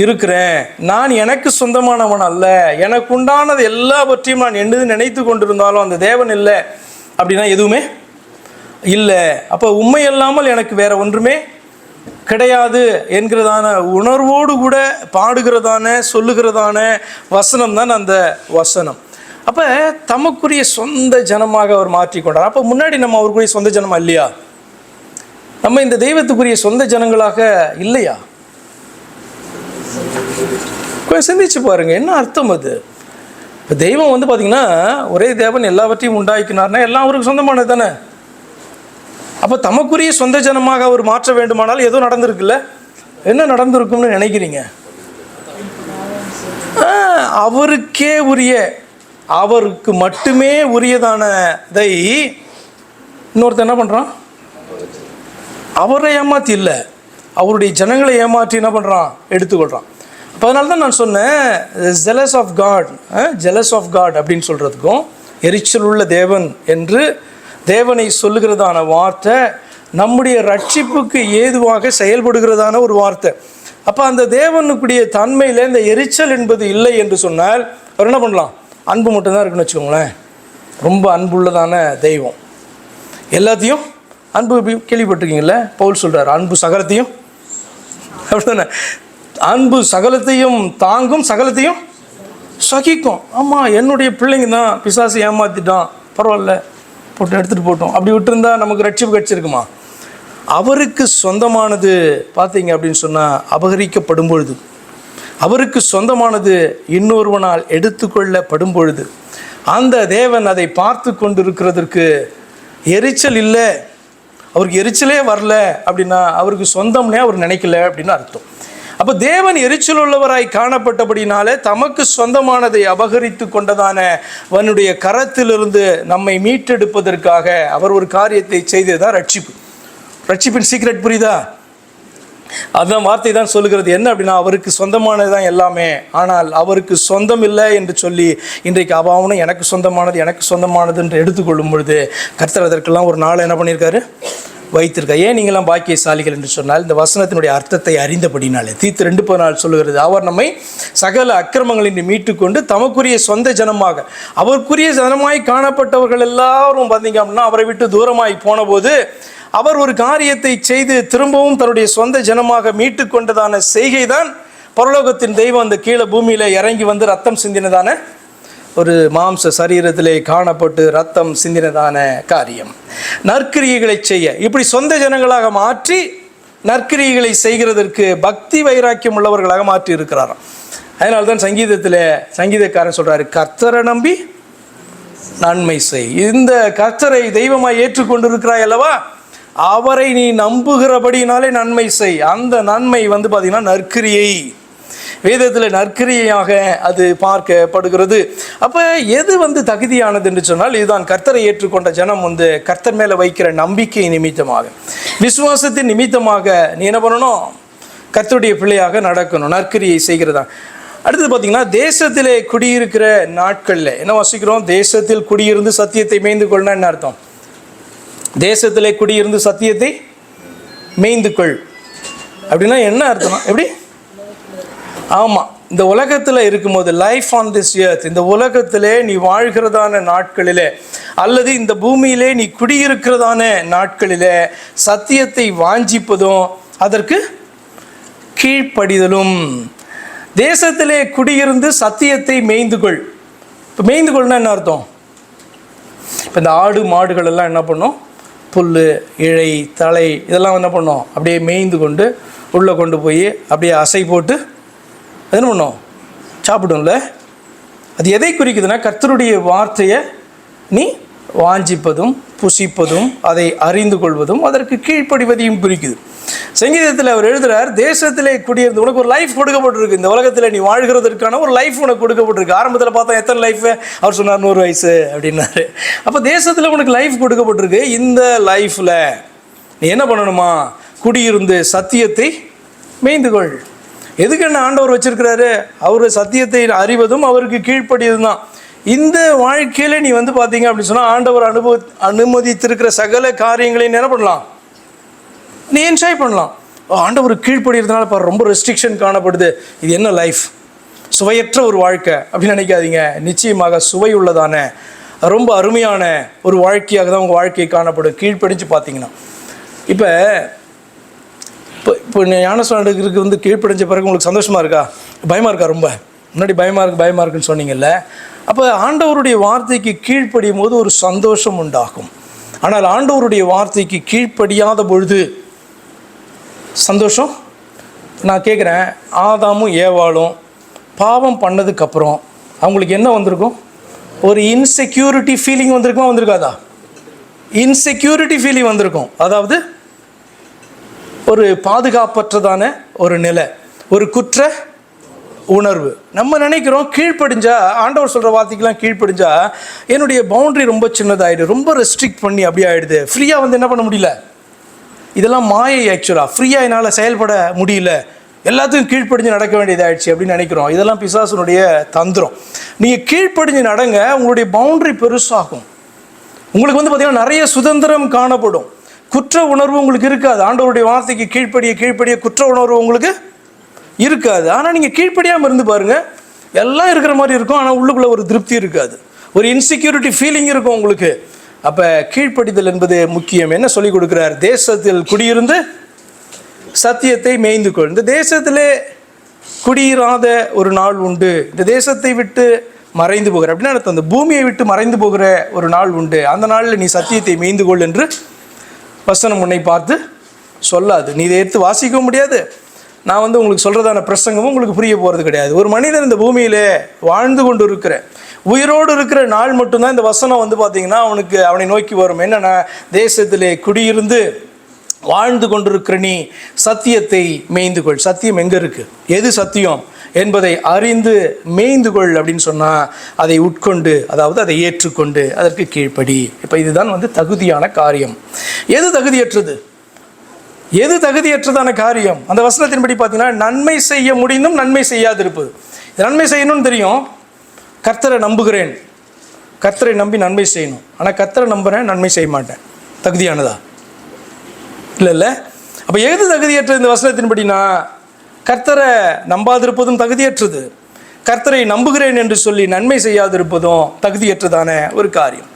Speaker 2: இருக்கிறேன். நான் எனக்கு சொந்தமானவன் அல்ல, எனக்கு உண்டானது எல்லாவற்றையும் நான் என்னது நினைத்து கொண்டிருந்தாலும் அந்த தேவன் இல்லை அப்படின்னா எதுவுமே இல்லை. அப்போ உண்மை இல்லாமல் எனக்கு வேற ஒன்றுமே கிடையாது என்கிறதான உணர்வோடு கூட பாடுகிறதான சொல்லுகிறதான வசனம் தான் அந்த வசனம். அப்போ தமக்குரிய சொந்த ஜனமாக அவர் மாற்றிக்கொண்டார். அப்போ முன்னாடி நம்ம அவருக்குரிய சொந்த ஜனமா இல்லையா? நம்ம இந்த தெய்வத்துக்குரிய சொந்த ஜனங்களாக இல்லையா? கொஞ்சம் சிந்திச்சு பாருங்க, என்ன அர்த்தம் அது? இப்போ தெய்வம் பார்த்தீங்கன்னா ஒரே தேவன் எல்லாவற்றையும் உண்டாக்கினார்னா எல்லாம் அவருக்கு சொந்தமானது தானே. அப்போ தமக்குரிய சொந்த ஜனமாக அவர் மாற்ற வேண்டுமானால் ஏதோ நடந்திருக்குல்ல. என்ன நடந்திருக்கும்னு நினைக்கிறீங்க? அவருக்கே உரிய, அவருக்கு மட்டுமே உரியதானதை இன்னொருத்தர் என்ன பண்ணுறான்? அவரை ஏமாற்றி இல்லை, அவருடைய ஜனங்களை ஏமாற்றி என்ன பண்ணுறான்? எடுத்துக்கொள்கிறான். அப்போ அதனால தான் நான் சொன்னேன், ஜெலஸ் ஆஃப் காட் அப்படின்னு சொல்கிறதுக்கும் எரிச்சல் உள்ள தேவன் என்று தேவனை சொல்லுகிறதான வார்த்தை நம்முடைய ரட்சிப்புக்கு ஏதுவாக செயல்படுகிறதான ஒரு வார்த்தை. அப்போ அந்த தேவனுக்குடைய தன்மையில் இந்த எரிச்சல் என்பது இல்லை என்று சொன்னால் அவர் என்ன பண்ணலாம்? அன்பு மட்டும்தான் இருக்குன்னு வச்சுக்கோங்களேன். ரொம்ப அன்புள்ளதான தெய்வம், எல்லாத்தையும் அன்பு. கேள்விப்பட்டிருக்கீங்கள? பவுல் சொல்கிறார், அன்பு சகலத்தையும், அப்படித்தானே? அன்பு சகலத்தையும் தாங்கும், சகலத்தையும் சகிக்கும். ஆமாம், என்னுடைய பிள்ளைங்க தான் பிசாசு ஏமாற்றிட்டான், பரவாயில்ல போட்டு எடுத்துகிட்டு போட்டோம், அப்படி விட்டுருந்தா நமக்கு ரட்சிப்பு கிடச்சிருக்குமா? அவருக்கு சொந்தமானது பார்த்தீங்க அப்படின்னு சொன்னால் அபகரிக்கப்படும் பொழுது, அவருக்கு சொந்தமானது இன்னொருவனால் எடுத்துக்கொள்ளப்படும் பொழுது அந்த தேவன் அதை பார்த்து கொண்டிருக்கிறதற்கு எரிச்சல் இல்லை, அவருக்கு எரிச்சலே வரல அப்படின்னா அவருக்கு சொந்தம்னே அவர் நினைக்கல அப்படின்னு அர்த்தம். அப்போ தேவன் எரிச்சல் உள்ளவராய் காணப்பட்டபடினாலே தமக்கு சொந்தமானதை அபகரித்து கொண்டதான அவனுடைய கரத்திலிருந்து நம்மை மீட்டெடுப்பதற்காக அவர் ஒரு காரியத்தை செய்ததுதான் ரட்சிப்பு. ரட்சிப்பின் சீக்ரெட் புரியுதா? அதுதான் வார்த்தை தான் சொல்லுகிறது. என்ன அப்படின்னா, அவருக்கு சொந்தமானது தான் எல்லாமே, ஆனால் அவருக்கு சொந்தம் இல்லை என்று சொல்லி இன்றைக்கு அபாவனும் எனக்கு சொந்தமானது என்று எடுத்துக்கொள்ளும் பொழுது கர்த்தர் அதற்கெல்லாம் ஒரு நாள் என்ன பண்ணியிருக்காரு, வைத்திருக்கார். ஏன் நீங்களாம் பாக்கியசாலிகள் என்று சொன்னால் இந்த வசனத்தினுடைய அர்த்தத்தை அறிந்தபடினாலே. தீத்து 2:14 சொல்லுகிறது, அவர் நம்மை சகல அக்கிரமங்களின்றி மீட்டு கொண்டு தமக்குரிய சொந்த ஜனமாக, அவருக்குரிய ஜனமாய் காணப்பட்டவர்கள் எல்லாரும் பார்த்தீங்க அப்படின்னா அவரை விட்டு தூரமாய் போன போது அவர் ஒரு காரியத்தை செய்து திரும்பவும் தன்னுடைய சொந்த ஜனமாக மீட்டு கொண்டதான செய்கை தான் பரலோகத்தின் தெய்வம் அந்த கீழே பூமியில் இறங்கி வந்து ரத்தம் சிந்தினதான ஒரு மாம்ச சரீரத்திலே காணப்பட்டு ரத்தம் சிந்தினதான காரியம். நற்கிரியைகளை செய்ய இப்படி சொந்த ஜனங்களாக மாற்றி நற்கிரியைகளை செய்கிறதற்கு பக்தி வைராக்கியம் உள்ளவர்களாக மாற்றி இருக்கிறாராம். அதனால்தான் சங்கீதக்காரன் சொல்றாரு, கர்த்தரை நம்பி நன்மை செய். இந்த கர்த்தரை தெய்வமாய் ஏற்றுக்கொண்டிருக்கிறாய் அல்லவா, அவரை நீ நம்புகிறபடினாலே நன்மை செய். அந்த நன்மை வந்து பார்த்தீங்கன்னா நற்கிரியை, வேதத்தில் நற்கிரியையாக அது பார்க்கப்படுகிறது. அப்போ எது வந்து தகுதியானது என்று சொன்னால் இதுதான். கர்த்தரை ஏற்றுக்கொண்ட ஜனம் வந்து கர்த்தர் மேலே வைக்கிற நம்பிக்கை நிமித்தமாக, விசுவாசத்தின் நிமித்தமாக நீ என்ன பண்ணணும், கர்த்தருடைய பிள்ளையாக நடக்கணும், நற்கிரியை செய்கிறதா. அடுத்தது பார்த்தீங்கன்னா, தேசத்திலே குடியிருக்கிற நாட்களில் என்ன வாசிக்கிறோம், தேசத்தில் குடியிருந்து சத்தியத்தை மேய்ந்து கொள்ளனா என்ன அர்த்தம், தேசத்திலே குடியிருந்து சத்தியத்தை மேய்ந்து கொள் அப்படின்னா என்ன அர்த்தம், எப்படி? ஆமாம், இந்த உலகத்தில் இருக்கும்போது லைஃப் ஆன் திஸ் எர்த், இந்த உலகத்திலே நீ வாழ்கிறதான நாட்களிலே அல்லது இந்த பூமியிலே நீ குடியிருக்கிறதான நாட்களிலே சத்தியத்தை வாஞ்சிப்பதும் அதற்கு கீழ்ப்படிதலும். தேசத்திலே குடியிருந்து சத்தியத்தை மேய்ந்துகொள். இப்போ மேய்ந்துகொள்னா என்ன அர்த்தம், இப்போ இந்த ஆடு மாடுகள் எல்லாம் என்ன பண்ணும், புல் இழை தலை இதெல்லாம் என்ன பண்ணோம், அப்படியே மேய்ந்து கொண்டு உள்ளே கொண்டு போய் அப்படியே அசை போட்டு அது என்ன பண்ணோம், சாப்பிடும்ல. அது எதை குறிக்குதுன்னா, கர்த்தருடைய வார்த்தையை நீ வாஞ்சிப்பதும் புசிப்பதும் அதை அறிந்து கொள்வதும் அதற்கு கீழ்ப்படிவதையும் குறிக்குது. சங்கீதத்தில் அவர் எழுதுகிறார், தேசத்திலே குடியிருந்து உனக்கு ஒரு லைஃப் கொடுக்கப்பட்டிருக்கு, இந்த உலகத்தில் நீ வாழ்கிறதற்கான ஒரு லைஃப் உனக்கு கொடுக்கப்பட்டிருக்கு. ஆரம்பத்தில் பார்த்தா எத்தனை லைஃபு, அவர் சொன்னார் 100 வயசு அப்படின்னாரு. அப்போ தேசத்தில் உனக்கு லைஃப் கொடுக்கப்பட்டிருக்கு. இந்த லைஃப்பில் நீ என்ன பண்ணணுமா, குடியிருந்து சத்தியத்தை மேய்ந்துகொள். எதுக்கு என்ன ஆண்டவர் வச்சிருக்கிறாரு, அவர் சத்தியத்தை அறிவதும் அவருக்கு கீழ்ப்படியது தான். இந்த வாழ்க்கையில் நீ வந்து பார்த்தீங்க அப்படின்னு சொன்னால் ஆண்டவர் அனுமதித்திருக்கிற சகல காரியங்களையும் என்ன பண்ணலாம், நீ என்ஜாய் பண்ணலாம். ஆண்டவருக்கு கீழ்ப்படுகிறதுனால பாரு ரொம்ப ரெஸ்ட்ரிக்ஷன் காணப்படுது, இது என்ன லைஃப், சுவையற்ற ஒரு வாழ்க்கை அப்படின்னு நினைக்காதீங்க. நிச்சயமாக சுவை உள்ளதான ரொம்ப அருமையான ஒரு வாழ்க்கையாக தான் உங்கள் வாழ்க்கை காணப்படும் கீழ்ப்படிஞ்சு பார்த்தீங்கன்னா. இப்போ ஞானஸ்நானத்துக்கு வந்து கீழ்ப்படிஞ்ச பிறகு உங்களுக்கு சந்தோஷமாக இருக்கா, பயமாக இருக்கா? ரொம்ப முன்னாடி பயமாக இருக்குன்னு சொன்னீங்கல்ல. அப்போ ஆண்டவருடைய வார்த்தைக்கு கீழ்ப்படியும் போது ஒரு சந்தோஷம் உண்டாகும். ஆனால் ஆண்டவருடைய வார்த்தைக்கு கீழ்ப்படியாத பொழுது சந்தோஷம். நான் கேட்குறேன், ஆதாமும் ஏவாளும் பாவம் பண்ணதுக்கப்புறம் அவங்களுக்கு என்ன வந்திருக்கும், ஒரு இன்செக்யூரிட்டி ஃபீலிங் வந்திருக்குமா, வந்திருக்காதா? இன்செக்யூரிட்டி ஃபீலிங் வந்திருக்கும். அதாவது ஒரு பாதுகாப்பற்றதான ஒரு நிலை, ஒரு குற்ற உணர்வு. நம்ம நினைக்கிறோம் கீழ்ப்படிஞ்சா, ஆண்டவர் சொல்கிற வார்த்தைக்கெல்லாம் கீழ்ப்படிஞ்சா என்னுடைய பவுண்டரி ரொம்ப சின்னதாகிடுது, ரொம்ப ரெஸ்ட்ரிக்ட் பண்ணி அப்படி ஆகிடுது, ஃப்ரீயாக வந்து என்ன பண்ண முடியல. இதெல்லாம் மாயை. ஆக்சுவலாக ஃப்ரீயாக என்னால் செயல்பட முடியல, எல்லாத்துக்கும் கீழ்ப்படிஞ்சு நடக்க வேண்டியதாகிடுச்சு அப்படின்னு நினைக்கிறோம். இதெல்லாம் பிசாசுனுடைய தந்திரம். நீங்கள் கீழ்ப்படிஞ்சு நடங்க, உங்களுடைய பவுண்டரி பெருசாகும். உங்களுக்கு வந்து பார்த்திங்கன்னா நிறைய சுதந்திரம் காணப்படும். குற்ற உணர்வு உங்களுக்கு இருக்காது. ஆண்டவருடைய வார்த்தைக்கு கீழ்ப்படிய குற்ற உணர்வு உங்களுக்கு இருக்காது. ஆனால் நீங்கள் கீழ்ப்படியாமல் இருந்து பாருங்கள், எல்லாம் இருக்கிற மாதிரி இருக்கும், ஆனால் உள்ளுக்குள்ளே ஒரு திருப்தி இருக்காது, ஒரு இன்செக்யூரிட்டி ஃபீலிங் இருக்கும் உங்களுக்கு. அப்போ கீழ்ப்படிதல் என்பது முக்கியம். என்ன சொல்லிக் கொடுக்குறார், தேசத்தில் குடியிருந்து சத்தியத்தை மேய்ந்து கொள். இந்த தேசத்திலே குடியிராத ஒரு நாள் உண்டு, இந்த தேசத்தை விட்டு மறைந்து போகிற அப்படின்னா அர்த்தம், அந்த பூமியை விட்டு மறைந்து போகிற ஒரு நாள் உண்டு, அந்த நாளில் நீ சத்தியத்தை மேய்ந்து கொள் என்று வசனம் உன்னை பார்த்து சொல்லாது. நீ இதை எடுத்து வாசிக்கவும் முடியாது, நான் வந்து உங்களுக்கு சொல்கிறதான பிரசங்கமும் உங்களுக்கு புரிய போகிறது கிடையாது. ஒரு மனிதன் இந்த பூமியிலே வாழ்ந்து கொண்டு இருக்கிற உயிரோடு இருக்கிற நாள் மட்டும்தான் இந்த வசனம் வந்து பார்த்திங்கன்னா அவனை நோக்கி வரும். என்னென்னா, தேசத்திலே குடியிருந்து வாழ்ந்து கொண்டிருக்கிற நீ சத்தியத்தை மேய்ந்து கொள். சத்தியம் எங்கே இருக்குது, எது சத்தியம் என்பதை அறிந்து மேய்ந்து கொள் அப்படின்னு சொன்னால் அதை உட்கொண்டு, அதாவது அதை ஏற்றுக்கொண்டு அதற்கு கீழ்ப்படி. இப்போ இதுதான் வந்து தகுதியான காரியம். எது தகுதியற்றது, எது தகுதியற்றதான காரியம்? அந்த வசனத்தின்படி பார்த்தீங்கன்னா, நன்மை செய்ய முடிந்தும் நன்மை செய்யாதிருப்பது. நன்மை செய்யணும்னு தெரியும், கர்த்தரை நம்புகிறேன், கர்த்தரை நம்பி நன்மை செய்யணும், ஆனால் கர்த்தரை நம்புகிறேன், நன்மை செய்ய மாட்டேன். தகுதியானதா? இல்லை. அப்போ எது தகுதியற்றது இந்த வசனத்தின்படினா, கர்த்தரை நம்பாதிருப்பதும் தகுதியற்றது, கர்த்தரை நம்புகிறேன் என்று சொல்லி நன்மை செய்யாதிருப்பதும் தகுதியற்றதான ஒரு காரியம்.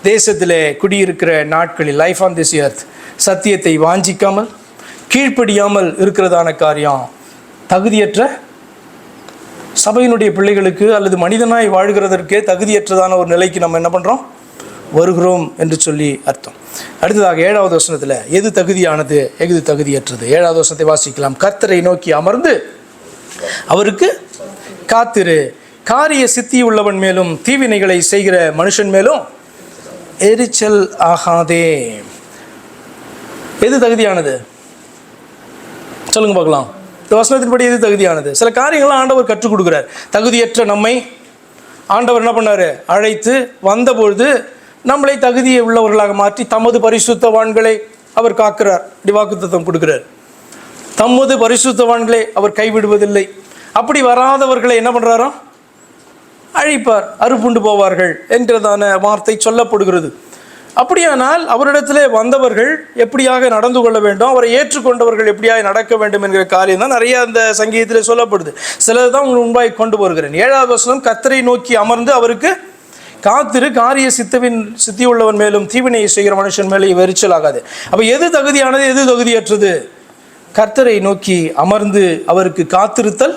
Speaker 2: தேசத்திலே குடியிருக்கிற நாட்களில், லைஃப் ஆன் திஸ் எர்த், சத்தியத்தை வாஞ்சிக்காமல் கீழ்ப்படியாமல் இருக்கிறதான காரியம் தகுதியற்ற சபையினுடைய பிள்ளைகளுக்கு அல்லது மனிதனாய் வாழ்கிறதற்கே தகுதியற்றதான ஒரு நிலைக்கு நம்ம என்ன பண்ணுறோம், வருகிறோம் என்று சொல்லி அர்த்தம். அடுத்ததாக 7வது வசனத்தில் எது தகுதியானது, எது தகுதியற்றது? 7வது வசனத்தை வாசிக்கலாம். கர்த்தரை நோக்கி அமர்ந்து அவருக்கு காத்திரு, காரிய சித்தி உள்ளவன் மேலும் தீவினைகளை செய்கிற மனுஷன் மேலும் எரிச்சல் ஆகாதே. எது தகுதியானது சொல்லுங்க பார்க்கலாம். இந்த வசனத்தின்படி எது தகுதியானது? சில காரியங்கள்லாம் ஆண்டவர் கற்றுக் கொடுக்குறார். தகுதியற்ற நம்மை ஆண்டவர் என்ன பண்ணார், அழைத்து வந்தபொழுது நம்மளை தகுதியை உள்ளவர்களாக மாற்றி தமது பரிசுத்தவான்களை அவர் காக்கிறார். இப்படி வாக்குத்தத்தம் கொடுக்கிறார். தமது பரிசுத்தவான்களை அவர் கைவிடுவதில்லை. அப்படி வராதவர்களை என்ன பண்ணுறாரோ அழிப்பார், அறுப்புண்டு போவார்கள் என்கிறதான வார்த்தை சொல்லப்படுகிறது. அப்படியானால் அவரிடத்திலே வந்தவர்கள் எப்படியாக நடந்து கொள்ள வேண்டும், அவரை ஏற்றுக்கொண்டவர்கள் எப்படியாக நடக்க வேண்டும் என்கிற காரியம் தான் நிறைய அந்த சங்கீதத்தில் சொல்லப்படுது. சிலது தான் உங்களுக்கு முன்பாய் கொண்டு வருகிறேன். 7வது வசனம், கர்த்தரை நோக்கி அமர்ந்து அவருக்கு காத்திரு, காரிய சித்தி உள்ளவன் மேலும் தீவினையை செய்கிற மனுஷன் மேலே எரிச்சல் ஆகாது. அப்போ எது தகுதியானது, எது தகுதியற்றது? கர்த்தரை நோக்கி அமர்ந்து அவருக்கு காத்திருத்தல்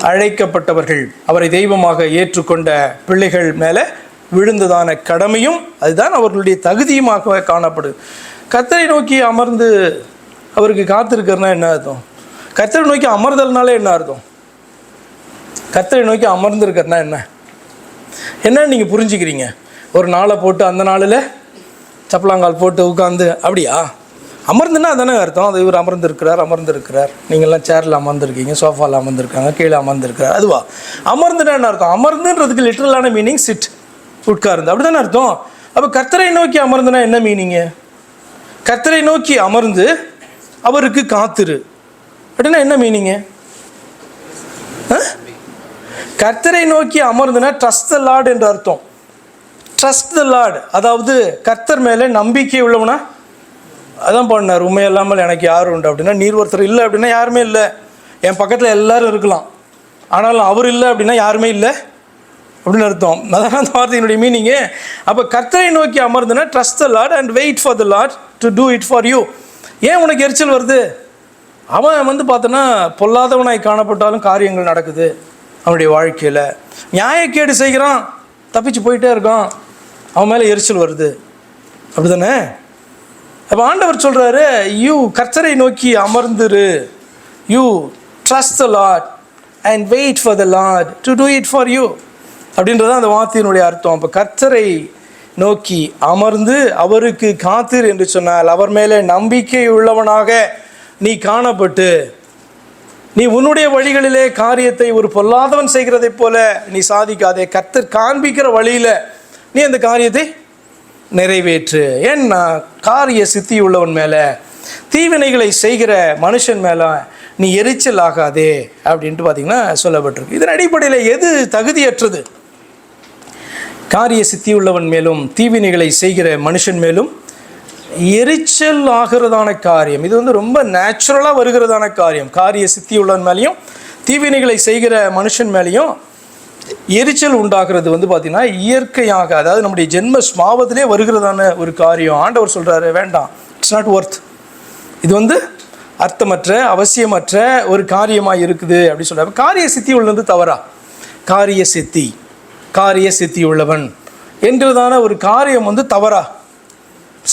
Speaker 2: அழைக்கப்பட்டவர்கள், அவரை தெய்வமாக ஏற்றுக்கொண்ட பிள்ளைகள் மேலே விழுந்ததான கடமையும் அதுதான் அவர்களுடைய தகுதியுமாக காணப்படுது. கர்த்தரை நோக்கி அமர்ந்து அவருக்கு காத்திருக்கிறதுனா என்ன அர்த்தம்? கர்த்தரை நோக்கி அமர்தல்னாலே என்ன அர்த்தம்? கர்த்தரை நோக்கி அமர்ந்திருக்கிறதுனா என்னன்னு நீங்கள் புரிஞ்சுக்கிறீங்க? ஒரு நாளை போட்டு அந்த நாளில் சப்பலாங்கால் போட்டு உட்காந்து அப்படியா? அமர்ந்துன்னா அதானே அர்த்தம். அது இவர் அமர்ந்திருக்கிறார், நீங்கள்லாம் சேரில் அமர்ந்திருக்கீங்க, சோஃபாவில் அமர்ந்திருக்காங்க, கீழே அமர்ந்திருக்கிறார், அதுவா? அமர்ந்துன்னா என்ன அர்த்தம்? அமர்ந்துன்றதுக்கு லிட்டரலான மீனிங் சிட், உட்கார்ந்து, அப்படி தானே அர்த்தம். அப்போ கர்த்தரை நோக்கி அமர்ந்துனா என்ன மீனிங்கு? கர்த்தரை நோக்கி அமர்ந்து அவருக்கு காத்திரு அப்படின்னா என்ன மீனிங்கு? கர்த்தரை நோக்கி அமர்ந்துனா ட்ரஸ்ட் த லார்ட் என்று அர்த்தம். ட்ரஸ்ட் த லார்ட், அதாவது கர்த்தர் மேலே நம்பிக்கை உள்ளவனா. அதான் பண்ணார், உண்மை இல்லாமல் எனக்கு யார் உண்டு அப்படின்னா, நீர் ஒருத்தர் இல்லை அப்படின்னா யாருமே இல்லை. என் பக்கத்தில் எல்லாரும் இருக்கலாம், ஆனாலும் அவர் இல்லை அப்படின்னா யாருமே இல்லை அப்படின்னு அர்த்தம். அதான் அந்த வார்த்தையினுடைய மீனிங்கு. அப்போ கர்த்தரை நோக்கி அமர்ந்துனா trust the Lord and wait for the Lord to do it for you. ஏன் உனக்கு எரிச்சல் வருது? அவன் வந்து பார்த்தோன்னா பொல்லாதவனாய் காணப்பட்டாலும் காரியங்கள் நடக்குது அவனுடைய வாழ்க்கையில். நியாயக்கேடு செய்கிறான், தப்பிச்சு போயிட்டே இருக்கான், அவன் மேலே எரிச்சல் வருது, அப்படி தானே? அப்போ ஆண்டவர் சொல்கிறாரு, யூ கர்த்தரை நோக்கி அமர்ந்துரு, you trust the Lord and wait for the Lord to do it for you அப்படின்றது அந்த வார்த்தையினுடைய அர்த்தம். அப்போ கர்த்தரை நோக்கி அமர்ந்து அவருக்கு காத்திரு என்று சொன்னால், அவர் மேலே நம்பிக்கை உள்ளவனாக நீ காணப்பட்டு, நீ உன்னுடைய வழிகளிலே காரியத்தை ஒரு பொல்லாதவன் செய்கிறதைப் போல நீ சாதிக்காதே, கர்த்தர் காண்பிக்கிற வழியில் நீ அந்த காரியத்தை நிறைவேற்று. ஏன்னா காரிய சித்தி உள்ளவன் மேலே, தீவினைகளை செய்கிற மனுஷன் மேலே நீ எரிச்சல் ஆகாதே அப்படின்ட்டு பார்த்தீங்கன்னா சொல்லப்பட்டிருக்கு. இதன் அடிப்படையில் எது தகுதியற்றது? காரிய சித்தி உள்ளவன் மேலும் தீவினைகளை செய்கிற மனுஷன் மேலும் எரிச்சல் ஆகிறதான காரியம். இது வந்து ரொம்ப நேச்சுரலாக வருகிறதான காரியம். காரிய சித்தி உள்ளவன் மேலேயும் தீவினைகளை செய்கிற மனுஷன் மேலேயும் எரிச்சல் உண்டாகிறது வந்து பார்த்திங்கன்னா இயற்கையாக, அதாவது நம்முடைய ஜென்ம ஸ்மாவத்திலே வருகிறதான ஒரு காரியம். ஆண்டவர் சொல்கிறாரு, வேண்டாம், இட்ஸ் நாட் ஒர்த், இது வந்து அர்த்தமற்ற அவசியமற்ற ஒரு காரியமாக இருக்குது அப்படி சொல்கிறார். காரிய சித்தி உள்ளது தவறா? காரிய சித்தி உள்ளவன் என்றதான ஒரு காரியம் வந்து தவறா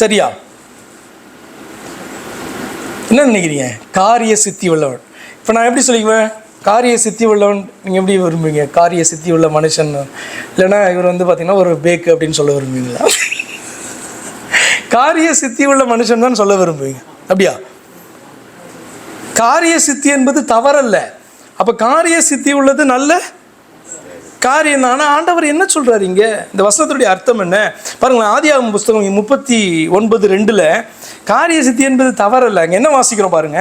Speaker 2: சரியா? என்ன நினைக்கிறீங்க? காரிய சித்தி உள்ளவன். இப்போ நான் எப்படி சொல்லிக்குவேன்? காரிய சித்தி உள்ளவன் நீங்கள் எப்படி விரும்புவீங்க? காரிய சித்தி உள்ள மனுஷன், இல்லைன்னா இவர் வந்து பார்த்தீங்கன்னா ஒரு பேக்கு அப்படின்னு சொல்ல விரும்புவீங்களா? காரிய சித்தி உள்ள மனுஷன் தான் சொல்ல விரும்புவீங்க, அப்படியா? காரிய சித்தி என்பது தவறல்ல. அப்போ காரிய சித்தி உள்ளது நல்ல காரியம் தான். ஆனால் ஆண்டவர் என்ன சொல்கிறாரு இங்கே? இந்த வசனத்துடைய அர்த்தம் என்ன பாருங்களேன். ஆதியாகமம் புஸ்தகம் 39:2 காரிய சித்தி என்பது தவறல்ல. அங்கே என்ன வாசிக்கிறோம் பாருங்க.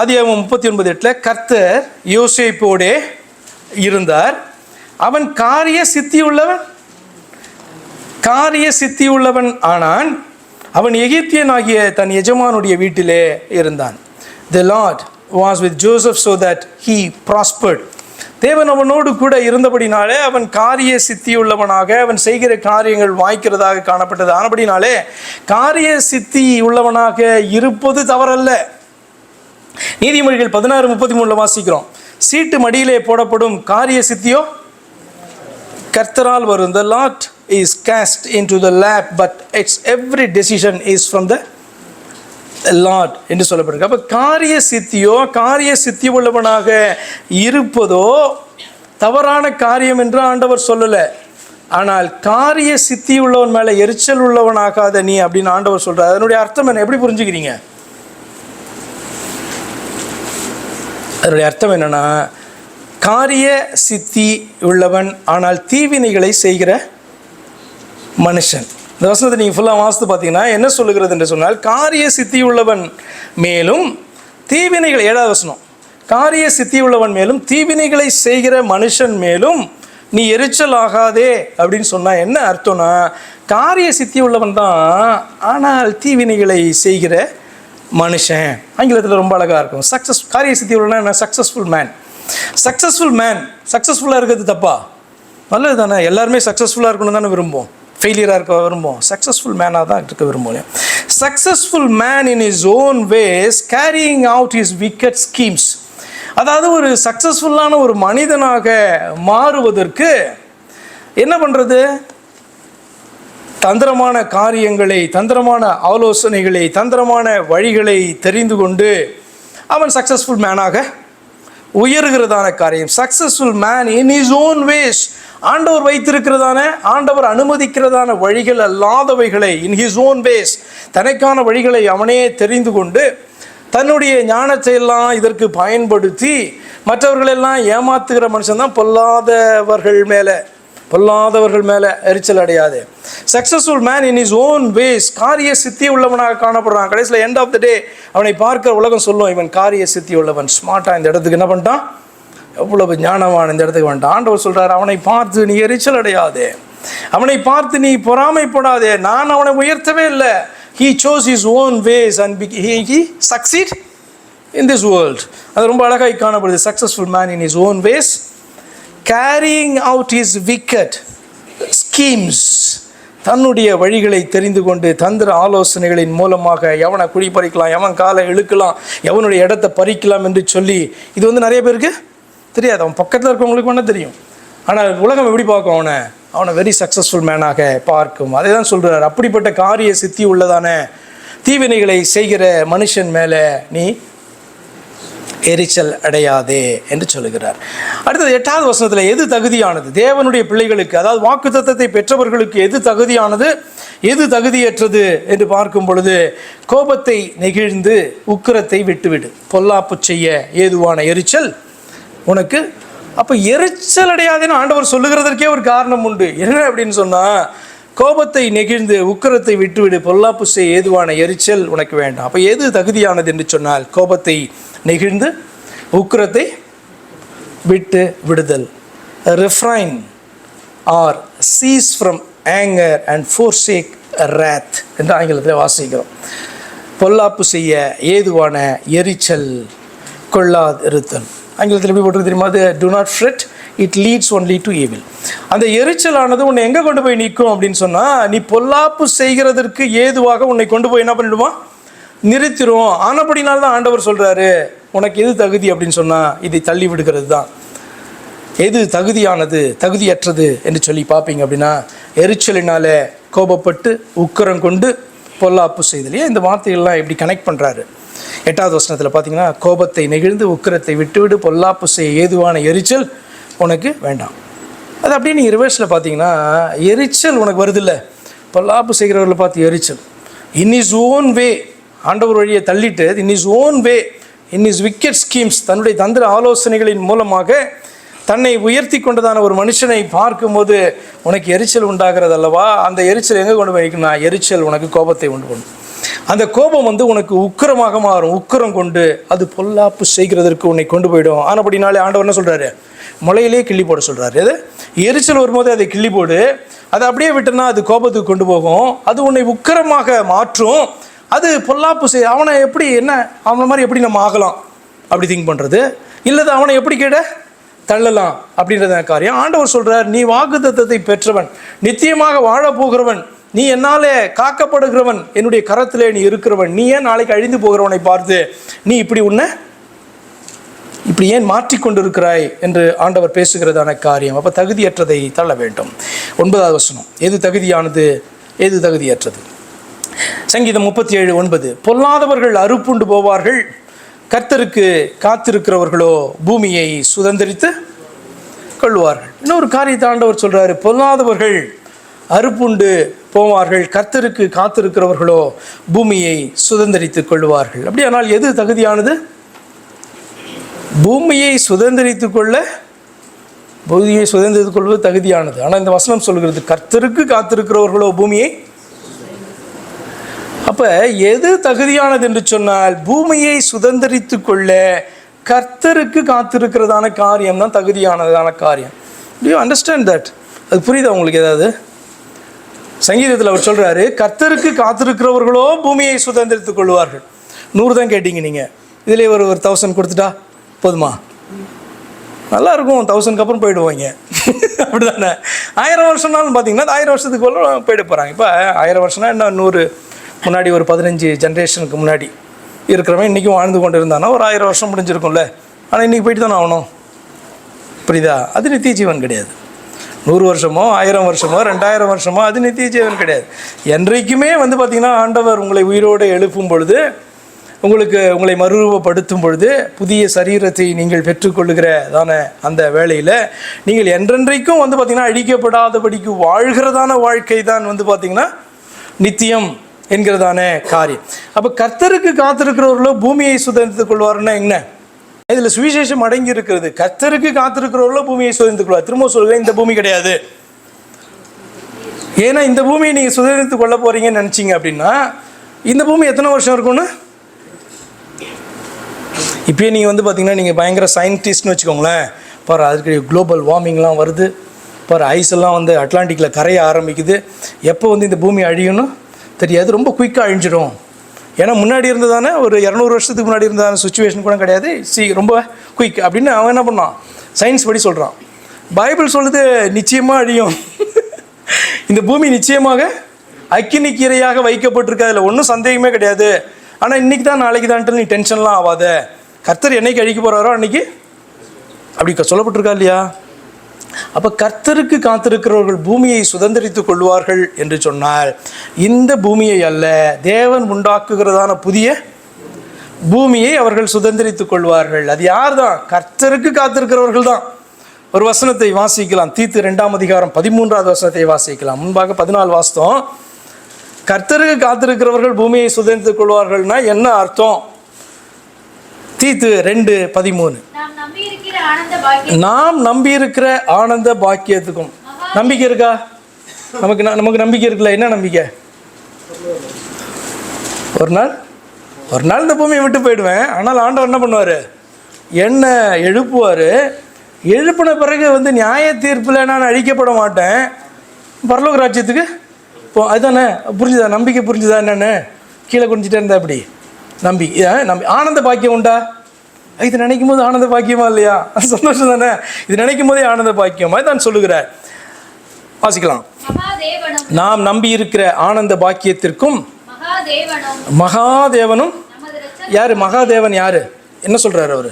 Speaker 2: ஆதியாகமம் 39:8 கர்த்தர் யோசேப்போடே இருந்தார், அவன் காரிய சித்தி உள்ளவன் ஆனான், அவன் எகிப்தியன் ஆகிய தன் எஜமானுடைய வீட்டிலே இருந்தான். The Lord was with Joseph so that he prospered. தேவன் அவனோடு கூட இருந்தபடினாலே அவன் காரிய சித்தி உள்ளவனாக, அவன் செய்கிற காரியங்கள் வாய்க்கிறதாக காணப்பட்டது. ஆனபடினாலே காரிய சித்தி உள்ளவனாக இருப்பது தவறல்ல. நீதிமொழிகள் 16:33 வாசிக்கிறோம், சீட்டு மடியிலே போடப்படும் காரிய சித்தியோ கர்த்தரால் வரும். The lot is cast into the lap, but its every decision is from the Lord என்று சொல்லப்படுது. அப்போ காரிய சித்தியோ காரிய சித்தி உள்ளவனாக இருப்பதோ தவறான காரியம் என்று ஆண்டவர் சொல்லலை. ஆனால் காரிய சித்தி உள்ளவன் மேலே எரிச்சல் உள்ளவனாகாத நீ அப்படின்னு ஆண்டவர் சொல்கிறார். அதனுடைய அர்த்தம் என்ன? எப்படி புரிஞ்சுக்கிறீங்க? அதனுடைய அர்த்தம் என்னன்னா, காரிய சித்தி உள்ளவன் ஆனால் தீவினைகளை செய்கிற மனுஷன். இந்த வசனத்தை நீங்கள் ஃபுல்லாக வாசித்து பார்த்தீங்கன்னா என்ன சொல்லுகிறது என்று சொன்னால், காரிய சித்தி உள்ளவன் மேலும் தீவினைகளை, 7வது வசனம், காரிய சித்தி உள்ளவன் மேலும் தீவினைகளை செய்கிற மனுஷன் மேலும் நீ எரிச்சல் ஆகாதே அப்படின்னு சொன்னால் என்ன அர்த்தம்னா, காரிய சித்தி உள்ளவன் தான் ஆனால் தீவினைகளை செய்கிற மனுஷன். ஆங்கிலத்தில் ரொம்ப அழகாக இருக்கும். காரிய சித்தி உள்ளவனா என்ன? Successful man. சக்ஸஸ்ஃபுல்லாக இருக்கிறது தப்பா? நல்லது தானே. எல்லாருமே சக்ஸஸ்ஃபுல்லாக இருக்கணும் தானே விரும்புவோம். ஃபெயிலியராக இருக்க விரும்புவோம். சக்ஸஸ்ஃபுல் மேனாக தான் இருக்க விரும்புவோம். Successful man in his own ways carrying out his wicked schemes. அதாவது ஒரு சக்ஸஸ்ஃபுல்லான ஒரு மனிதனாக மாறுவதற்கு என்ன பண்ணுறது? தந்திரமான காரியங்களை, தந்திரமான ஆலோசனைகளை, தந்திரமான வழிகளை தெரிந்து கொண்டு அவன் சக்ஸஸ்ஃபுல் மேனாக உயர்கிறதான காரியம். Successful man in his own ways, ஆண்டவர் வைத்திருக்கிறதான, ஆண்டவர் அனுமதிக்கிறதான வழிகள் அல்லாதவைகளை, இன் ஹிஸ் ஓன் வேஸ், தனக்கான வழிகளை அவனே தெரிந்து கொண்டு தன்னுடைய ஞானத்தை எல்லாம் இதற்கு பயன்படுத்தி மற்றவர்களெல்லாம் ஏமாத்துகிற மனுஷன் தான் பொல்லாதவர்கள் மேலே எரிச்சல் அடையாது. Successful man in his own ways, காரிய சித்தி உள்ளவனாக காணப்படுறான். கடைசியில் எண்ட் ஆஃப் த டே அவனை பார்க்கிற உலகம் சொல்லும், இவன் காரிய சித்தி உள்ளவன், ஸ்மார்ட்டாக இந்த இடத்துக்கு என்ன பண்ணிட்டான், எவ்வளவு ஞானவான் இந்த இடத்துக்கு வந்துட்டான். ஆண்டவர் சொல்கிறார், அவனை பார்த்து நீ எரிச்சல் அடையாதே, அவனை பார்த்து நீ பொறாமைப்படாதே, நான் அவனை உயர்த்தவே இல்லை. He chose his own ways and he succeed in this world. அது ரொம்ப அழகாய் காணப்படுது. Successful man in his own ways, carrying out his wicked schemes. தன்னுடைய வழிகளை தெரிந்து கொண்டு தந்திர ஆலோசனைகளின் மூலமாக எவனை குழி பறிக்கலாம், எவன் காலை இழுக்கலாம், எவனுடைய இடத்தை பறிக்கலாம் என்று சொல்லி, இது வந்து நிறைய பேருக்கு தெரியாது. அவன் பக்கத்தில் இருக்கவங்களுக்கு வேணால் தெரியும். ஆனால் உலகம் எப்படி பார்க்கும் அவனை வெரி சக்ஸஸ்ஃபுல் மேனாக பார்க்கும். அதே தான் சொல்கிறார், அப்படிப்பட்ட காரிய சித்தி உள்ளதான தீவினைகளை செய்கிற மனுஷன் மேலே நீ எரிச்சல் அடையாதே என்று சொல்லுகிறார். அடுத்தது 8வது வசனத்தில் எது தகுதியானது தேவனுடைய பிள்ளைகளுக்கு, அதாவது வாக்குத்தத்தத்தை பெற்றவர்களுக்கு எது தகுதியானது எது தகுதியற்றது என்று பார்க்கும் பொழுது, கோபத்தை நெகிழ்ந்து உக்கிரத்தை விட்டுவிடு, பொல்லாப்பு செய்ய ஏதுவான எரிச்சல் உனக்கு. அப்போ எரிச்சல் அடையாதுன்னு ஆண்டவர் சொல்லுகிறதற்கே ஒரு காரணம் உண்டு. என்ன அப்படின்னு சொன்னால், கோபத்தை நெகிழ்ந்து உக்கிரத்தை விட்டுவிடு, பொல்லாப்பு செய்ய ஏதுவான எரிச்சல் உனக்கு வேண்டாம். அப்போ எது தகுதியானது என்று சொன்னால், கோபத்தை நெகிழ்ந்து உக்கிரத்தை விட்டு விடுதல். Refrain or cease from anger and forsake wrath என்று ஆங்கிலத்தில் வாசிக்கிறோம். பொல்லாப்பு செய்ய ஏதுவான எரிச்சல் கொள்ளாதிருத்தல். ஆங்கிலத்தில் எப்படி போட்டு தெரியுமா? அது do not fret, it leads only to evil. அந்த எரிச்சலானது உன்னை எங்கே கொண்டு போய் நிற்கும் அப்படின்னு சொன்னால், நீ பொல்லாப்பு செய்கிறதற்கு ஏதுவாக உன்னை கொண்டு போய் என்ன பண்ணிடுவான், நிறுத்திடும். ஆனப்படினால்தான் ஆண்டவர் சொல்கிறாரு, உனக்கு எது தகுதி அப்படின்னு சொன்னால் இதை தள்ளி விடுகிறது தான். எது தகுதியானது தகுதியற்றது என்று சொல்லி பார்ப்பீங்க அப்படின்னா, எரிச்சலினால கோபப்பட்டு உக்கிரம் கொண்டு
Speaker 1: பொல்லாப்பு செய்தல். இந்த வார்த்தைகள்லாம் எப்படி கனெக்ட் பண்ணுறாரு? 8வது வசனத்தில் பார்த்தீங்கன்னா, கோபத்தை நெகிழ்ந்து உக்கிரத்தை விட்டுவிடு, பொல்லாப்பு செய்ய ஏதுவான எரிச்சல் உனக்கு வேண்டாம். அது அப்படியே நீங்கள் ரிவர்ஸில் பார்த்தீங்கன்னா, எரிச்சல் உனக்கு வருதில்ல, பொல்லாப்பு செய்கிறவர்களை பார்த்து எரிச்சல். இன் இஸ் ஓன் வே, ஆண்டவர் வழியை தள்ளிட்டு in his own way, in his wicked schemes, தன்னுடைய தந்திர ஆலோசனைகளின் மூலமாக தன்னை உயர்த்தி கொண்டதான ஒரு மனுஷனை பார்க்கும்போது உனக்கு எரிச்சல் உண்டாகிறது அல்லவா? அந்த எரிச்சல் எங்கே கொண்டு போய் வைக்கணும்? எரிச்சல் உனக்கு கோபத்தை உண்டு பண்ணும். அந்த கோபம் உனக்கு உக்கிரமாக மாறும். உக்கிரம் கொண்டு அது பொல்லாப்பு செய்கிறதற்கு உன்னை கொண்டு போயிடும். ஆனப்படினாலே ஆண்டவர் என்ன சொல்கிறாரு? முளையிலே கிள்ளி போட சொல்கிறாரு. அது எரிச்சல் வரும்போது அதை கிள்ளி போடு, அதை அப்படியே விட்டுனா அது கோபத்துக்கு கொண்டு போகும். அது உன்னை உக்கிரமாக மாற்றும். அது பொல்லாப்பு செய். அவனை எப்படி என்ன அவனை மாதிரி எப்படி நம்ம ஆகலாம் அப்படி திங்க் பண்ணுறது, இல்லது அவனை எப்படி கேட தள்ளலாம் அப்படின்றத காரியம். ஆண்டவர் சொல்கிறார், நீ வாக்குத்தத்தத்தை பெற்றவன், நித்தியமாக வாழப்போகிறவன், நீ என்னாலே காக்கப்படுகிறவன், என்னுடைய கரத்திலே நீ இருக்கிறவன், நீ ஏன் நாளைக்கு அழிந்து போகிறவனை பார்த்து நீ இப்படி உன்னை இப்படி ஏன் மாற்றிக்கொண்டு இருக்கிறாய் என்று ஆண்டவர் பேசுகிறதான காரியம். அப்போ தகுதியற்றதை தள்ள வேண்டும். 9வது வசனம், எது தகுதியானது எது தகுதியற்றது? சங்கீதம் 37:9, பொல்லாதவர்கள் அறுப்புண்டு போவார்கள், கர்த்தருக்கு காத்திருக்கிறவர்களோ பூமியை சுதந்திரித்து கொள்வார்கள். இன்னொரு காரியத்தை ஆண்டவர் சொல்றாரு, பொல்லாதவர்கள் அறுப்புண்டு போவார்கள், கர்த்தருக்கு காத்திருக்கிறவர்களோ பூமியை சுதந்திரித்து கொள்வார்கள். அப்படியானால் எது தகுதியானது? பூமியை சுதந்திரித்துக் கொள்வது தகுதியானது. ஆனால் இந்த வசனம் சொல்கிறது, கர்த்தருக்கு காத்திருக்கிறவர்களோ பூமியை. அப்போ எது தகுதியானது என்று சொன்னால், பூமியை சுதந்திரித்து கொள்ள கர்த்தருக்கு காத்திருக்கிறதான காரியம் தான் தகுதியானதான காரியம். To you understand that? அது புரியுதா உங்களுக்கு? ஏதாவது சங்கீதத்தில் அவர் சொல்கிறாரு, கர்த்தருக்கு காத்திருக்கிறவர்களோ பூமியை சுதந்திரித்துக் கொள்வார்கள். 100 தான் கேட்டீங்க நீங்கள், இதிலே ஒரு 1000 கொடுத்துட்டா போதுமா? நல்லா இருக்கும். 1000க்கு அப்புறம் போயிடுவாங்க. அப்படி தானே? 1000 வருஷம்னாலும் பார்த்தீங்கன்னா 1000 வருஷத்துக்கு போயிட போகிறாங்க. இப்போ 1000 வருஷம்னா என்ன, 100 முன்னாடி ஒரு 15 ஜென்ரேஷனுக்கு முன்னாடி இருக்கிறவன் இன்றைக்கும் வாழ்ந்து கொண்டு இருந்தானா ஒரு 1000 வருஷம் முடிஞ்சிருக்கும்ல. ஆனால் இன்றைக்கி போயிட்டு தானே ஆகணும். புரியுதா? அது நித்திய ஜீவன் கிடையாது. 100 வருஷமோ 1000 வருஷமோ 2000 வருஷமோ அது நித்திய ஜீவன் கிடையாது. என்றைக்குமே பார்த்திங்கன்னா ஆண்டவர் உங்களை உயிரோடு எழுப்பும் பொழுது, உங்களை மறுரூபப்படுத்தும் பொழுது, புதிய சரீரத்தை நீங்கள் பெற்றுக்கொள்ளுகிறதான அந்த வேளையில் நீங்கள் என்றென்றைக்கும் பார்த்திங்கன்னா அழிக்கப்படாதபடிக்கு வாழ்கிறதான வாழ்க்கை தான் பார்த்திங்கன்னா நித்தியம் என்கிறதான காரியம். அப்போ கர்த்தருக்கு காத்திருக்கிறவர்களோ பூமியை சுதந்திரித்துக் கொள்வார்னா என்ன? இதில் சுவிசேஷம் அடங்கி இருக்கிறது. கர்த்தருக்கு காத்திருக்கிறவர்களோ பூமியை சுதந்திரித்துக் கொள்வார். திரும்ப சொல்கிறேன், இந்த பூமி கிடையாது. ஏன்னா இந்த பூமியை நீங்கள் சுதந்திரித்துக் கொள்ள போறீங்கன்னு நினச்சிங்க அப்படின்னா, இந்த பூமி எத்தனை வருஷம் இருக்கும்னு இப்போயே நீங்கள் பார்த்தீங்கன்னா, நீங்கள் பயங்கர சயின்டிஸ்ட்னு வச்சுக்கோங்களேன். பாரு, அதுக்கு குளோபல் வார்மிங்லாம் வருது பாரு, ஐஸ் எல்லாம் அட்லாண்டிக்கில் கரைய ஆரம்பிக்குது. எப்போ இந்த பூமி அழியணும் தெரியாது, ரொம்ப குயிக்காக அழிஞ்சிடும். ஏன்னா முன்னாடி இருந்ததானே ஒரு 200 வருஷத்துக்கு முன்னாடி இருந்ததான சுச்சுவேஷன் கூட கிடையாது. ரொம்ப குயிக் அப்படின்னு அவன் என்ன பண்ணான், சயின்ஸ் படி சொல்கிறான். பைபிள் சொல்லுது நிச்சயமாக அழியும். இந்த பூமி நிச்சயமாக அக்கினிக்கீரையாக வைக்கப்பட்டிருக்கு, அதில் ஒன்றும் சந்தேகமே கிடையாது. ஆனால் இன்றைக்கி தான் நாளைக்கு தான்ட்டு நீ டென்ஷன்லாம் ஆகாத. கர்த்தர் என்னைக்கு அழிக்க போகிறாரோ அன்றைக்கி அப்படி சொல்லப்பட்டிருக்கா இல்லையா? அப்போ கர்த்தருக்கு காத்திருக்கிறவர்கள் பூமியை சுதந்திரித்துக் கொள்வார்கள் என்று சொன்னால், இந்த பூமியை அல்ல, தேவன் உண்டாக்குகிறதான புதிய பூமியை அவர்கள் சுதந்திரித்துக் கொள்வார்கள். அது யார் தான்? கர்த்தருக்கு காத்திருக்கிறவர்கள் தான். ஒரு வசனத்தை வாசிக்கலாம். தீத்து 2ஆம் அதிகாரம் 13வது வசனத்தை வாசிக்கலாம். முன்பாக 14 வாசித்தோம். கர்த்தருக்கு காத்திருக்கிறவர்கள் பூமியை சுதந்திரித்துக் கொள்வார்கள்னா என்ன அர்த்தம்? தீத்து 2:13, நாம் நம்பியிருக்கிற ஆனந்த பாக்கியத்துக்கும். நம்பிக்கை இருக்கா? நமக்கு நம்பிக்கை இருக்குல்ல? என்ன நம்பிக்கை? ஒரு நாள் இந்த பூமியை விட்டு போயிடுவேன். ஆனால் ஆண்டவர் என்ன பண்ணுவார்? என்ன எழுப்புவார். எழுப்பின பிறகு நியாய தீர்ப்பில் நான் அழிக்கப்பட மாட்டேன், பரலோக ராஜ்யத்துக்கு அதுதானே. புரிஞ்சுதா? நம்பிக்கை புரிஞ்சுதா? என்னென்னு கீழே குடிஞ்சிட்டே இருந்தா அப்படி நம்பி ஆனந்த பாக்கியம் உண்டா? இது நினைக்கும் போது ஆனந்த பாக்கியமா இல்லையா? சந்தோஷம் தானே? இது நினைக்கும் போதே ஆனந்த பாக்கியமா தான் சொல்லுகிறார். வாசிக்கலாம். நாம் நம்பி இருக்கிற ஆனந்த பாக்கியத்திற்கும் மகாதேவனும். யாரு மகாதேவன்? யாரு? என்ன சொல்றாரு அவரு?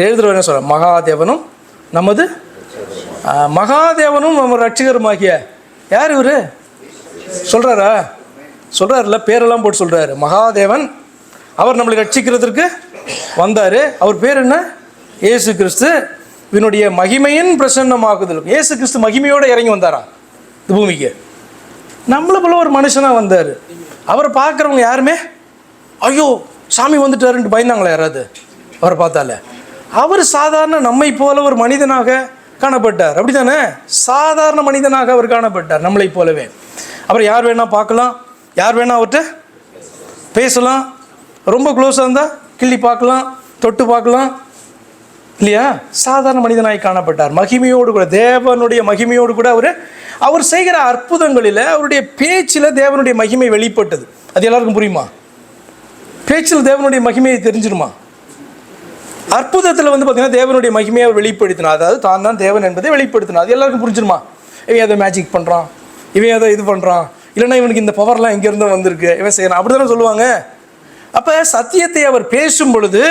Speaker 1: எழுதுறவர் என்ன சொல்ற? மகாதேவனும் நமது மகாதேவனும் நம்ம ரட்சகருமாகிய யார் இவரு சொல்றாரா?
Speaker 2: சொல்கிறாருல, பேரெல்லாம் போட்டு சொல்கிறாரு. மகாதேவன், அவர் நம்மளை ரட்சிக்கிறதுக்கு வந்தார். அவர் பேர் என்ன? இயேசு கிறிஸ்து. இவனுடைய மகிமையின் பிரசன்னமாகுதல். இயேசு கிறிஸ்து மகிமையோடு இறங்கி வந்தாரா இந்த பூமிக்கு? நம்மளை போல ஒரு மனுஷனாக வந்தார். அவரை பார்க்குறவங்க யாருமே ஐயோ சாமி வந்துட்டாருன்ட்டு பயந்தாங்களே யாராவது அவரை பார்த்தால? அவர் சாதாரண நம்மை போல ஒரு மனிதனாக காணப்பட்டார். அப்படி தானே? சாதாரண மனிதனாக அவர் காணப்பட்டார், நம்மளை போலவே. அப்புறம் யார் வேணால் பார்க்கலாம், யார் வேணால் அவர்கிட்ட பேசலாம், ரொம்ப க்ளோஸாக இருந்தால் கிள்ளி பார்க்கலாம், தொட்டு பார்க்கலாம், இல்லையா? சாதாரண மனிதனாய் காணப்பட்டார். மகிமையோடு கூட, தேவனுடைய மகிமையோடு கூட அவர் செய்கிற அற்புதங்களில், அவருடைய பேச்சில் தேவனுடைய மகிமை வெளிப்பட்டது. அது எல்லாருக்கும் புரியுமா? பேச்சில் தேவனுடைய மகிமையை தெரிஞ்சிருமா? அற்புதத்தில் பார்த்தீங்கன்னா தேவனுடைய மகிமையை அவர் வெளிப்படுத்தினார். அதாவது தான் தான் தேவன் என்பதை வெளிப்படுத்தினார். அது எல்லாருக்கும் புரிஞ்சிருமா? இவன் ஏதோ மேஜிக் பண்ணுறான், இவன் ஏதோ இது பண்ணுறான், இல்லைன்னா இவனுக்கு இந்த பவர்லாம் எங்கேருந்தோ வந்திருக்கு, இவன் செய்யறான், அப்படி தானே சொல்லுவாங்க. அப்போ சத்தியத்தை அவர் பேசும் பொழுது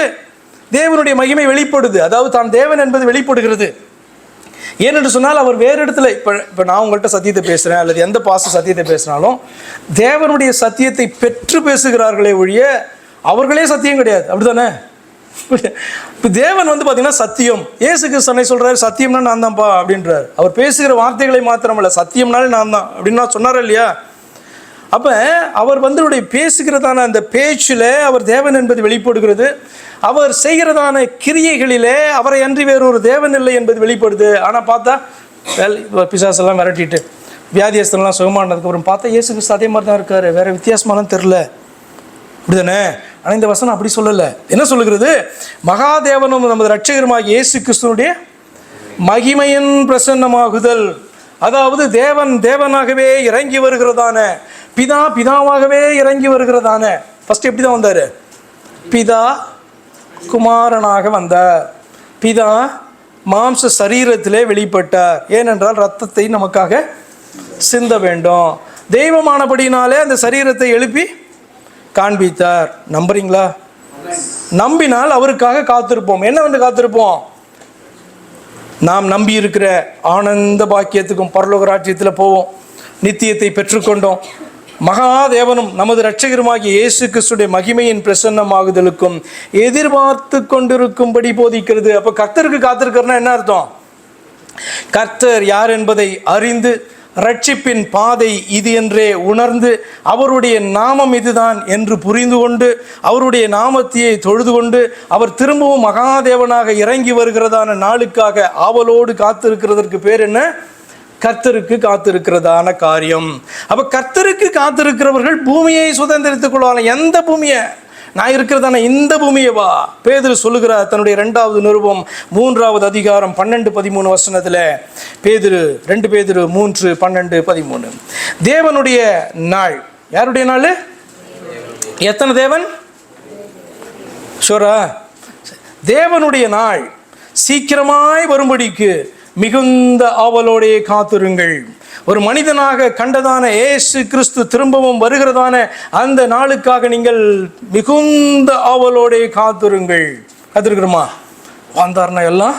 Speaker 2: தேவனுடைய மகிமை வெளிப்படுது. அதாவது தான் தேவன் என்பது வெளிப்படுகிறது. ஏனென்று சொன்னால் அவர் வேறு இடத்துல, இப்போ நான் உங்கள்கிட்ட சத்தியத்தை பேசுகிறேன், அல்லது எந்த பாஸ்டர் சத்தியத்தை பேசினாலும் தேவனுடைய சத்தியத்தை பெற்று பேசுகிறார்களே ஒழிய அவர்களே சத்தியம் கிடையாது. அப்படி தானே? இப்போ தேவன் பார்த்தீங்கன்னா சத்தியம். இயேசு கிறிஸ்து சொல்கிறாரு, சத்தியம்னா நான் தான்ப்பா அப்படின்றார். அவர் பேசுகிற வார்த்தைகளை மாத்திரமல்ல, சத்தியம்னாலே நான் தான் அப்படின்னு நான் சொன்னார் இல்லையா? அப்போ அவர் பேசுகிறதான அந்த பேச்சில் அவர் தேவன் என்பது வெளிப்படுகிறது. அவர் செய்கிறதான கிரியைகளிலே அவரை அன்றி வேறொரு தேவன் இல்லை என்பது வெளிப்படுது. ஆனால் பார்த்தா பிசாசெல்லாம் விரட்டிட்டு வியாதியஸ்தெல்லாம் சுகமானதுக்கப்புறம் பார்த்தா இயேசு கிறிஸ்து அதே மாதிரி தான் இருக்கார், வேறு வித்தியாசமானு தெரில. அப்படிதானே? ஆனால் இந்த வசனம் அப்படி சொல்லலை. என்ன சொல்லுகிறது? மகாதேவனும் நமது ரட்சகருமாகிய இயேசு கிறிஸ்துனுடைய மகிமையின் பிரசன்னமாகுதல். அதாவது தேவன் தேவனாகவே இறங்கி வருகிறதான, பிதா பிதாவாகவே இறங்கி வருகிறதான. ஃபர்ஸ்ட் எப்படி தான் வந்தார்? பிதா குமாரனாக வந்தார். பிதா மாம்ச சரீரத்திலே வெளிப்பட்டார். ஏனென்றால் இரத்தத்தை நமக்காக சிந்த வேண்டும். தெய்வமானபடினாலே அந்த சரீரத்தை எழுப்பி காண்பித்தார். நம்புறீங்களா? நம்பினால் அவருக்காக காத்திருப்போம். என்ன காத்திருப்போம்? நாம் நம்பி இருக்கிற ஆனந்த பாக்கியத்துக்கும் பரலோக ராஜ்யத்தில் போவோம், நித்தியத்தை பெற்றுக்கொண்டோம். மகாதேவனும் நமது இரட்சகருமாகிய இயேசு கிறிஸ்துடைய மகிமையின் பிரசன்னமாகுதலுக்கும் எதிர்பார்த்து கொண்டிருக்கும்படி போதிக்கிறது. அப்போ கர்த்தருக்கு காத்திருக்கிறன்னா என்ன அர்த்தம்? கர்த்தர் யார் என்பதை அறிந்து, ரட்சிப்பின் பாதை இது என்றே உணர்ந்து, அவருடைய நாமம் இதுதான் என்று புரிந்து கொண்டு, அவருடைய நாமத்தையே தொழுது கொண்டு, அவர் திரும்பவும் மகாதேவனாக இறங்கி வருகிறதான நாளுக்காக ஆவலோடு காத்திருக்கிறதற்கு பேர் என்ன? கர்த்தருக்கு காத்திருக்கிறதான காரியம். அப்போ கர்த்தருக்கு காத்திருக்கிறவர்கள் பூமியை சுதந்திரித்துக் கொள்வாங்க. எந்த பூமியை? நான் இருக்கிறதான இந்த பூமியவா? பேதுரு சொல்லுகிறார் தன்னுடைய 2வது நிருபம் 3வது அதிகாரம் 12-13 வசனத்தில். பேதுரு 2 பேதுரு 3:12-13. தேவனுடைய நாள். யாருடைய நாள்? எத்தனை தேவன்? ஷோரா? தேவனுடைய நாள் சீக்கிரமாய் வரும்படிக்கு மிகுந்த ஆவலோடே காத்திருங்கள். ஒரு மனிதனாக கண்டதான இயேசு கிறிஸ்து திரும்பவும் வருகிறதான அந்த நாளுக்காக நீங்கள் மிகுந்த ஆவலோடே காத்திருங்கள். காத்திருக்கிறோமா? வந்தார்னா எல்லாம்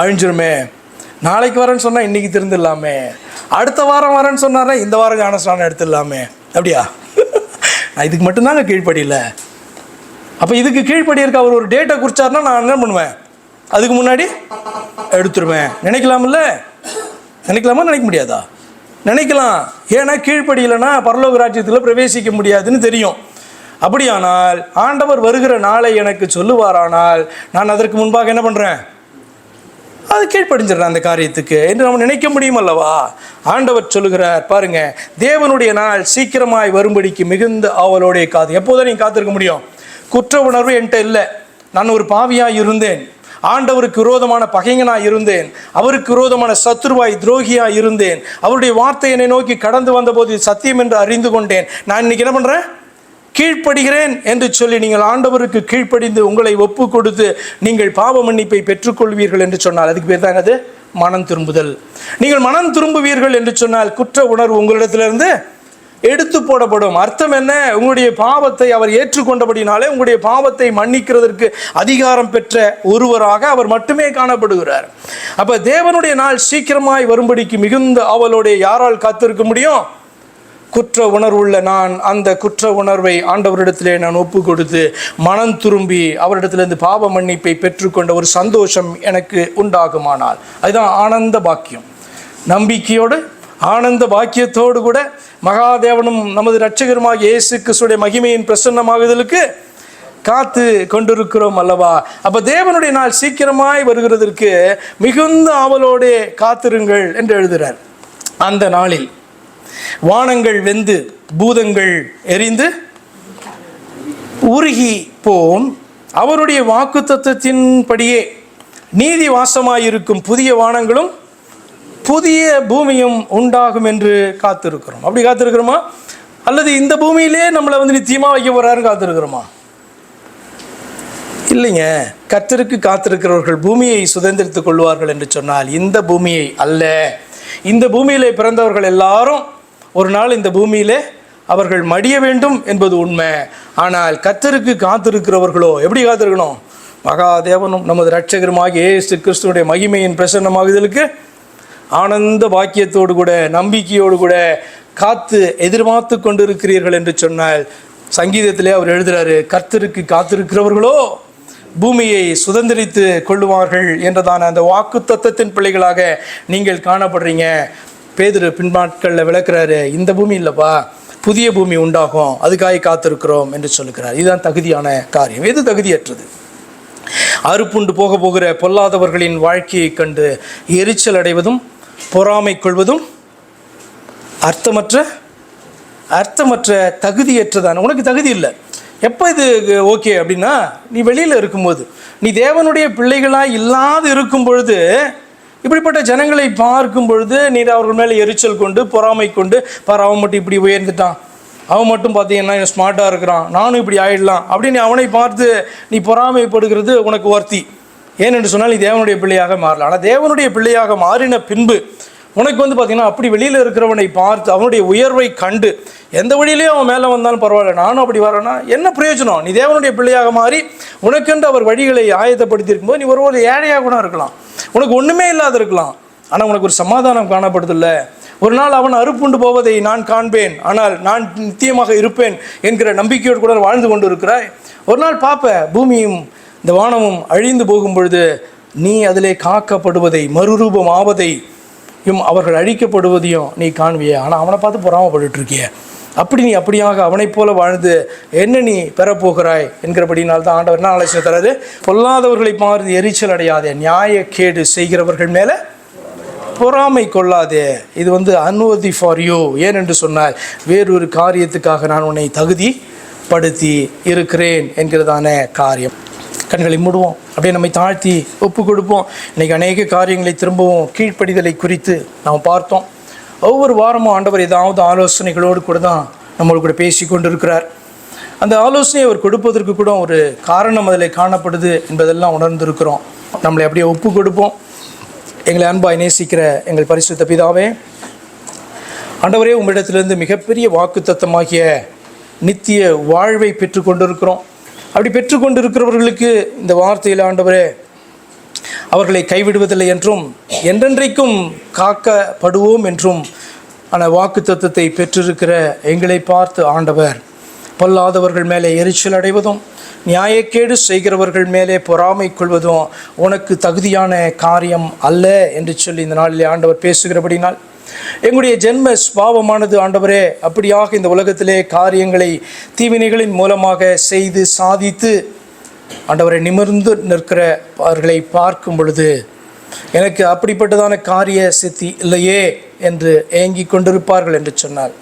Speaker 2: அழிஞ்சிருமே. நாளைக்கு வரேன்னு சொன்னால் இன்றைக்கி திருந்திடலாமே. அடுத்த வாரம் வரேன்னு சொன்னார்னா இந்த வாரம் ஞானஸ்நானம் எடுத்துடலாமே. அப்படியா? நான் இதுக்கு மட்டும்தாங்க கீழ்ப்படியில. அப்போ இதுக்கு கீழ்ப்படி இருக்க அவர் ஒரு டேட்டை குறிச்சார்னா நான் என்ன பண்ணுவேன்? அதுக்கு முன்னாடி எடுத்துருவேன். நினைக்கலாமில்ல? நினைக்கலாமா? நினைக்க முடியாதா? நினைக்கலாம். ஏன்னா கீழ்ப்படியிலனா பரலோக ராஜ்யத்தில் பிரவேசிக்க முடியாதுன்னு தெரியும். அப்படியானால் ஆண்டவர் வருகிற நாளை எனக்கு சொல்லுவாரானால் நான் அதற்கு முன்பாக என்ன பண்ணுறேன்? அது கீழ்ப்படிஞ்சிடறேன் அந்த காரியத்துக்கு என்று நம்ம நினைக்க முடியும் அல்லவா? ஆண்டவர் சொல்லுகிறார் பாருங்க, தேவனுடைய நாள் சீக்கிரமாய் வரும்படிக்கு மிகுந்த ஆவலோடைய காது. எப்போதான் நீங்கள் காத்திருக்க முடியும்? குற்ற உணர்வு என்கிட்ட இல்லை. நான் ஒரு பாவியாக இருந்தேன், ஆண்டவருக்கு விரோதமான பகைஞனாக இருந்தேன், அவருக்கு விரோதமான சத்துருவாய் துரோகியாக இருந்தேன். அவருடைய வார்த்தை என்னை நோக்கி கடந்து வந்தபோது சத்தியம் என்று அறிந்து கொண்டேன். நான் இன்னைக்கு என்ன பண்ணுறேன்? கீழ்ப்படுகிறேன் என்று சொல்லி நீங்கள் ஆண்டவருக்கு கீழ்ப்படிந்து உங்களை ஒப்பு கொடுத்து நீங்கள் பாவ மன்னிப்பை பெற்றுக்கொள்வீர்கள் என்று சொன்னால் அதுக்கு பேர் தான் அது மனம் திரும்புதல். நீங்கள் மனம் திரும்புவீர்கள் என்று சொன்னால் குற்ற உணர்வு உங்களிடத்திலிருந்து எடுத்து போடப்படும். அர்த்தம் என்ன? உங்களுடைய பாவத்தை அவர் ஏற்றுக்கொண்டபடினாலே உங்களுடைய பாவத்தை மன்னிக்கிறதற்கு அதிகாரம் பெற்ற ஒருவராக அவர் மட்டுமே காணப்படுகிறார். அப்ப தேவனுடைய நாள் சீக்கிரமாய் வரும்படிக்கு மிகுந்த ஆவலோட யாரால் காத்திருக்க முடியும்? குற்ற உணர்வுள்ள நான் அந்த குற்ற உணர்வை ஆண்டவரிடத்திலே நான் ஒப்பு கொடுத்து மனம் திரும்பி அவரிடத்திலிருந்து பாவ மன்னிப்பை பெற்றுக்கொண்ட ஒரு சந்தோஷம் எனக்கு உண்டாகுமானால் அதுதான் ஆனந்த பாக்கியம். நம்பிக்கையோடு ஆனந்த பாக்கியத்தோடு கூட மகாதேவனும் நமது இரட்சகருமாகிய இயேசு கிறிஸ்துவின் மகிமையின் பிரசன்னமாகுதலுக்கு காத்து கொண்டிருக்கிறோம் அல்லவா? அப்போ தேவனுடைய நாள் சீக்கிரமாய் வருகிறதற்கு மிகுந்த ஆவலோடே காத்திருங்கள் என்று எழுதுகிறார். அந்த நாளில் வானங்கள் வெந்து பூதங்கள் எரிந்து உருகி போம், அவருடைய வாக்குத்தத்தத்தின்படியே நீதி வாசமாயிருக்கும் புதிய வானங்களும் புதிய பூமியும் உண்டாகும் என்று காத்திருக்கிறோம். அப்படி காத்திருக்கிறோமா? அல்லது இந்த பூமியிலே நம்மளை நிச்சயமாக வைக்க போறாருன்னு காத்திருக்கிறோமா? இல்லைங்க. கர்த்தருக்கு காத்திருக்கிறவர்கள் பூமியை சுதந்திரித்துக் கொள்வார்கள் என்று சொன்னால் இந்த பூமியை அல்ல. இந்த பூமியிலே பிறந்தவர்கள் எல்லாரும் ஒரு நாள் இந்த பூமியிலே அவர்கள் மடிய வேண்டும் என்பது உண்மை. ஆனால் கர்த்தருக்கு காத்திருக்கிறவர்களோ எப்படி காத்திருக்கணும்? மகாதேவனும் நமது இரட்சகருமாகிய இயேசு கிறிஸ்துவுடைய மகிமையின் பிரசன்னமாகுதலுக்கு ஆனந்த பாக்கியத்தோடு கூட நம்பிக்கையோடு கூட காத்து எதிர்பார்த்து கொண்டிருக்கிறீர்கள் என்று சொன்னால் சங்கீதத்திலே அவர் எழுதுகிறாரு, கர்த்தருக்கு காத்திருக்கிறவர்களோ பூமியை சுதந்திரித்து கொள்ளுவார்கள் என்றதான அந்த வாக்கு தத்தத்தின் பிள்ளைகளாக நீங்கள் காணப்படுறீங்க. பேதுரு பின்பாட்களில் விளக்குறாரு, இந்த பூமி இல்லைப்பா, புதிய பூமி உண்டாகும், அதுக்காக காத்திருக்கிறோம் என்று சொல்லுகிறார். இதுதான் தகுதியான காரியம். எது தகுதியற்றது? அறுப்புண்டு போகிற பொல்லாதவர்களின் வாழ்க்கையை கண்டு எரிச்சல் அடைவதும் பொறாமை கொள்வதும் அர்த்தமற்ற தகுதியற்றதான. உனக்கு தகுதி இல்லை. எப்போ இது ஓகே அப்படின்னா, நீ வெளியில் இருக்கும்போது, நீ தேவனுடைய பிள்ளைகளாக இல்லாது இருக்கும் பொழுது, இப்படிப்பட்ட ஜனங்களை பார்க்கும் பொழுது நீ அவர்கள் மேலே எரிச்சல் கொண்டு பொறாமை கொண்டு, பார் அவன் மட்டும் இப்படி உயர்ந்துட்டான், அவன் மட்டும் பார்த்தீங்கன்னா ஸ்மார்ட்டாக இருக்கிறான், நானும் இப்படி ஆயிடலாம் அப்படின்னு அவனை பார்த்து நீ பொறாமைப்படுகிறது உனக்கு வர்த்தி. ஏனென்று சொன்னால் நீ தேவனுடைய பிள்ளையாக மாறலாம். ஆனால் தேவனுடைய பிள்ளையாக மாறின பின்பு உனக்கு பார்த்தீங்கன்னா அப்படி வெளியில் இருக்கிறவனை பார்த்து அவனுடைய உயர்வை கண்டு எந்த வழியிலையும் அவன் மேலே வந்தாலும் பரவாயில்ல, நானும் அப்படி வரேன்னா என்ன பிரயோஜனம்? நீ தேவனுடைய பிள்ளையாக மாறி உனக்கென்று அவர் வழிகளை ஆயத்தப்படுத்தி இருக்கும்போது நீ ஒரு ஏழையாக கூட இருக்கலாம், உனக்கு ஒன்றுமே இல்லாத இருக்கலாம், ஆனால் உனக்கு ஒரு சமாதானம் காணப்படுதில்ல. ஒரு நாள் அவன் அறுப்புண்டு போவதை நான் காண்பேன், ஆனால் நான் நித்தியமாக இருப்பேன் என்கிற நம்பிக்கையோடு கூட வாழ்ந்து கொண்டு இருக்கிறாய். ஒரு நாள் பார்ப்ப பூமியும் இந்த வானமும் அழிந்து போகும் பொழுது நீ அதிலே காக்கப்படுவதை, மறுரூபம் ஆவதையும் அவர்கள் அழிக்கப்படுவதையும் நீ காண்பிய. ஆனால் அவனை பார்த்து பொறாமப்பட்டு இருக்கிய. அப்படி நீ அப்படியாக அவனைப் போல வாழ்ந்து என்ன நீ பெறப்போகிறாய் என்கிறபடினால்தான் ஆண்டவர் என்ன ஆலோசனை தராது? பொல்லாதவர்களை பார்த்து எரிச்சல் அடையாதே, நியாயக்கேடு செய்கிறவர்கள் மேலே பொறாமை கொள்ளாதே. இது அன்வர்தி ஃபார் யூ. ஏனென்று சொன்னால் வேறொரு காரியத்துக்காக நான் உன்னை தகுதிப்படுத்தி இருக்கிறேன் என்கிறதான காரியம். கண்களை மூடுவோம், அப்படியே நம்மை தாழ்த்தி ஒப்பு கொடுப்போம். இன்றைக்கி அநேக காரியங்களை திரும்பவும் கீழ்ப்படிதலை குறித்து நாம் பார்த்தோம். ஒவ்வொரு வாரமும் ஆண்டவர் ஏதாவது ஆலோசனைகளோடு கூட தான் நம்மளோட கூட பேசி கொண்டு இருக்கிறார். அந்த ஆலோசனையை அவர் கொடுப்பதற்கு கூட ஒரு காரணம் அதில் காணப்படுது என்பதெல்லாம் உணர்ந்திருக்கிறோம். நம்மளை அப்படியே ஒப்பு கொடுப்போம். எங்களை அன்பாய் நேசிக்கிற எங்கள் பரிசுத்த பிதாவே, ஆண்டவரே, உங்களிடத்திலிருந்து மிகப்பெரிய வாக்குத்தத்தமாகிய நித்திய வாழ்வை பெற்று கொண்டிருக்கிறோம். அப்படி பெற்றுக்கொண்டிருக்கிறவர்களுக்கு இந்த வார்த்தையில் ஆண்டவரே அவர்களை கைவிடுவதில்லை என்றும் என்றென்றைக்கும் காக்கப்படுவோம் என்றும் ஆனால் வாக்குத்தத்தத்தை பெற்றிருக்கிற எங்களை பார்த்து ஆண்டவர் பொல்லாதவர்கள் மேலே எரிச்சல் அடைவதும் நியாயக்கேடு செய்கிறவர்கள் மேலே பொறாமை கொள்வதும் உனக்கு தகுதியான காரியம் அல்ல என்று சொல்லி இந்த நாளிலே ஆண்டவர் பேசுகிறபடினால் எங்களுடைய ஜென்ம ஸ்பாவமானது ஆண்டவரே அப்படியாக இந்த உலகத்திலே காரியங்களை தீவினைகளின் மூலமாக செய்து சாதித்து ஆண்டவரை நிமிர்ந்து நிற்கிறவர்களை பார்க்கும் பொழுது எனக்கு அப்படிப்பட்டதான காரிய சித்தி இல்லையே என்று ஏங்கி கொண்டிருப்பார்கள் என்று சொன்னால்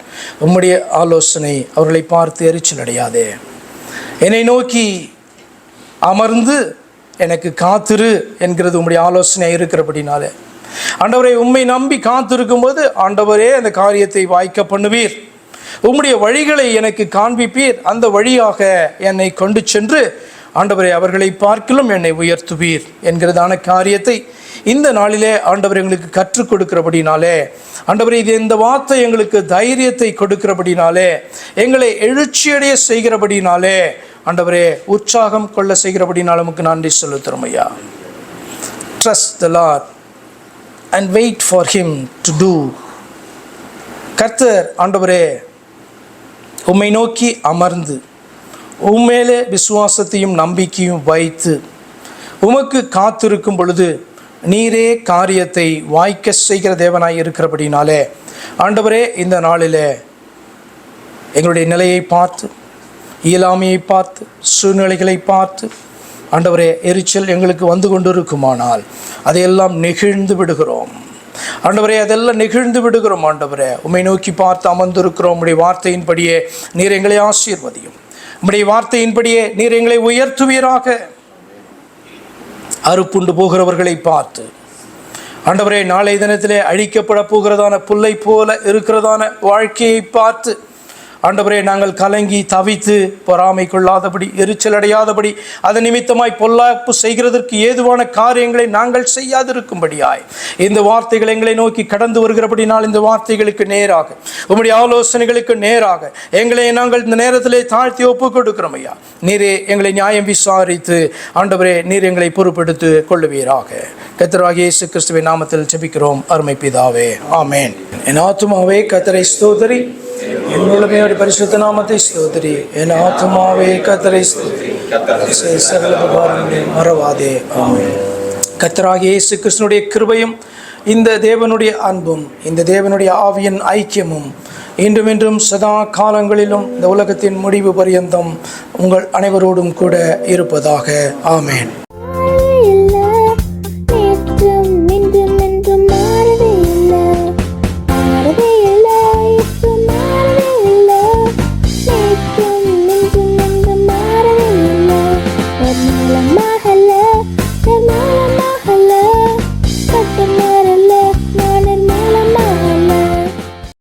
Speaker 2: உம்முடைய ஆலோசனை அவர்களை பார்த்து எரிச்சல் அடையாதே, என்னை நோக்கி அமர்ந்து எனக்கு காத்திரு என்கிறது உம்முடைய ஆலோசனை இருக்கிறபடினாலே ஆண்டவரை உம்மை நம்பி காத்திருக்கும்போது ஆண்டவரே அந்த காரியத்தை வாய்க்க பண்ணுவீர், உம்முடைய வழிகளை எனக்கு காண்பிப்பீர், அந்த வழியாக என்னை கொண்டு சென்று ஆண்டவரை அவர்களை பார்க்கிலும் என்னை உயர்த்துவீர் என்கிறதான காரியத்தை இந்த நாளிலே ஆண்டவர் எங்களுக்கு கற்றுக் கொடுக்கிறபடினாலே ஆண்டவரை இது இந்த வார்த்தை எங்களுக்கு தைரியத்தை கொடுக்கிறபடினாலே எங்களை எழுச்சியடைய செய்கிறபடினாலே ஆண்டவரே உற்சாகம் கொள்ள செய்கிறபடினாலே உமக்கு நன்றி செலுத்துகிறோம் ஐயா. Trust the Lord and wait for him to do. கர்த்தர் ஆண்டவரே
Speaker 1: உம்மை நோக்கி அமர்ந்து உம்மேலே விசுவாசத்தையும் நம்பிக்கையும் வைத்து உமக்கு காத்திருக்கும் பொழுது நீரே காரியத்தை வாய்க்க செய்கிற தேவனாய் இருக்கிறபடினாலே ஆண்டவரே, இந்த நாளிலே எங்களுடைய நிலையை பார்த்து, இயலாமையை பார்த்து, சூழ்நிலைகளை பார்த்து ஆண்டவரே, எரிச்சல் எங்களுக்கு வந்து கொண்டிருக்குமானால் அதையெல்லாம் நெகிழ்ந்து விடுகிறோம் ஆண்டவரே, அதெல்லாம் நெகிழ்ந்து விடுகிறோம் ஆண்டவரே. உம்மை நோக்கி பார்த்து அமர்ந்திருக்கிறோம். உம்முடைய வார்த்தையின்படியே நீர் எங்களை ஆசீர்வதியும். உம்முடைய வார்த்தையின்படியே நீர் எங்களை உயர்த்துவீராக. அறுப்புண்டு போகிறவர்களை பார்த்து ஆண்டவரே, நாளை தினத்திலே அழிக்கப்பட போகிறதான புல்லை போல இருக்கிறதான வாழ்க்கையை பார்த்து ஆண்டவரே, நாங்கள் கலங்கி தவித்து பொறாமை கொள்ளாதபடி, எரிச்சல் அடையாதபடி, அதன் நிமித்தமாய் பொல்லாப்பு செய்கிறதற்கு ஏதுவான காரியங்களை நாங்கள் செய்யாதிருக்கும்படியாய் இந்த வார்த்தைகள் எங்களை நோக்கி கடந்து வருகிறபடினால் இந்த வார்த்தைகளுக்கு நேராக, உம்முடைய ஆலோசனைகளுக்கு நேராக எங்களை நாங்கள் இந்த நேரத்திலே தாழ்த்தி ஒப்பு கொடுக்கிறோம் ஐயா. நீரே எங்களை நியாயம் விசாரித்து ஆண்டவரே, நீர் எங்களை பொறுப்பெடுத்து கொள்ளுவீராக. கர்த்தராகிய இயேசு கிறிஸ்துவின் நாமத்தில் ஜெபிக்கிறோம் அருமை பிதாவே, ஆமென். என் ஆத்துமாவே கர்த்தரை ஸ்தோத்திரி, என் முழுமையோட பரிசுத்த நாமத்தை ஸ்தோத்திரி. என் ஆத்துமாவே கர்த்தரை ஸ்தோத்திரி, சகல உபகாரங்களை மறவாதே. ஆமென். கர்த்தராகிய இயேசு கிறிஸ்துவினுடைய கிருபையும் இந்த தேவனுடைய அன்பும் இந்த தேவனுடைய ஆவியின் ஐக்கியமும் இன்றும் என்றும் சதா காலங்களிலும் இந்த உலகத்தின் முடிவு பரியந்தம் உங்கள் அனைவரோடும் கூட இருப்பதாக. ஆமென்.
Speaker 3: Mahal,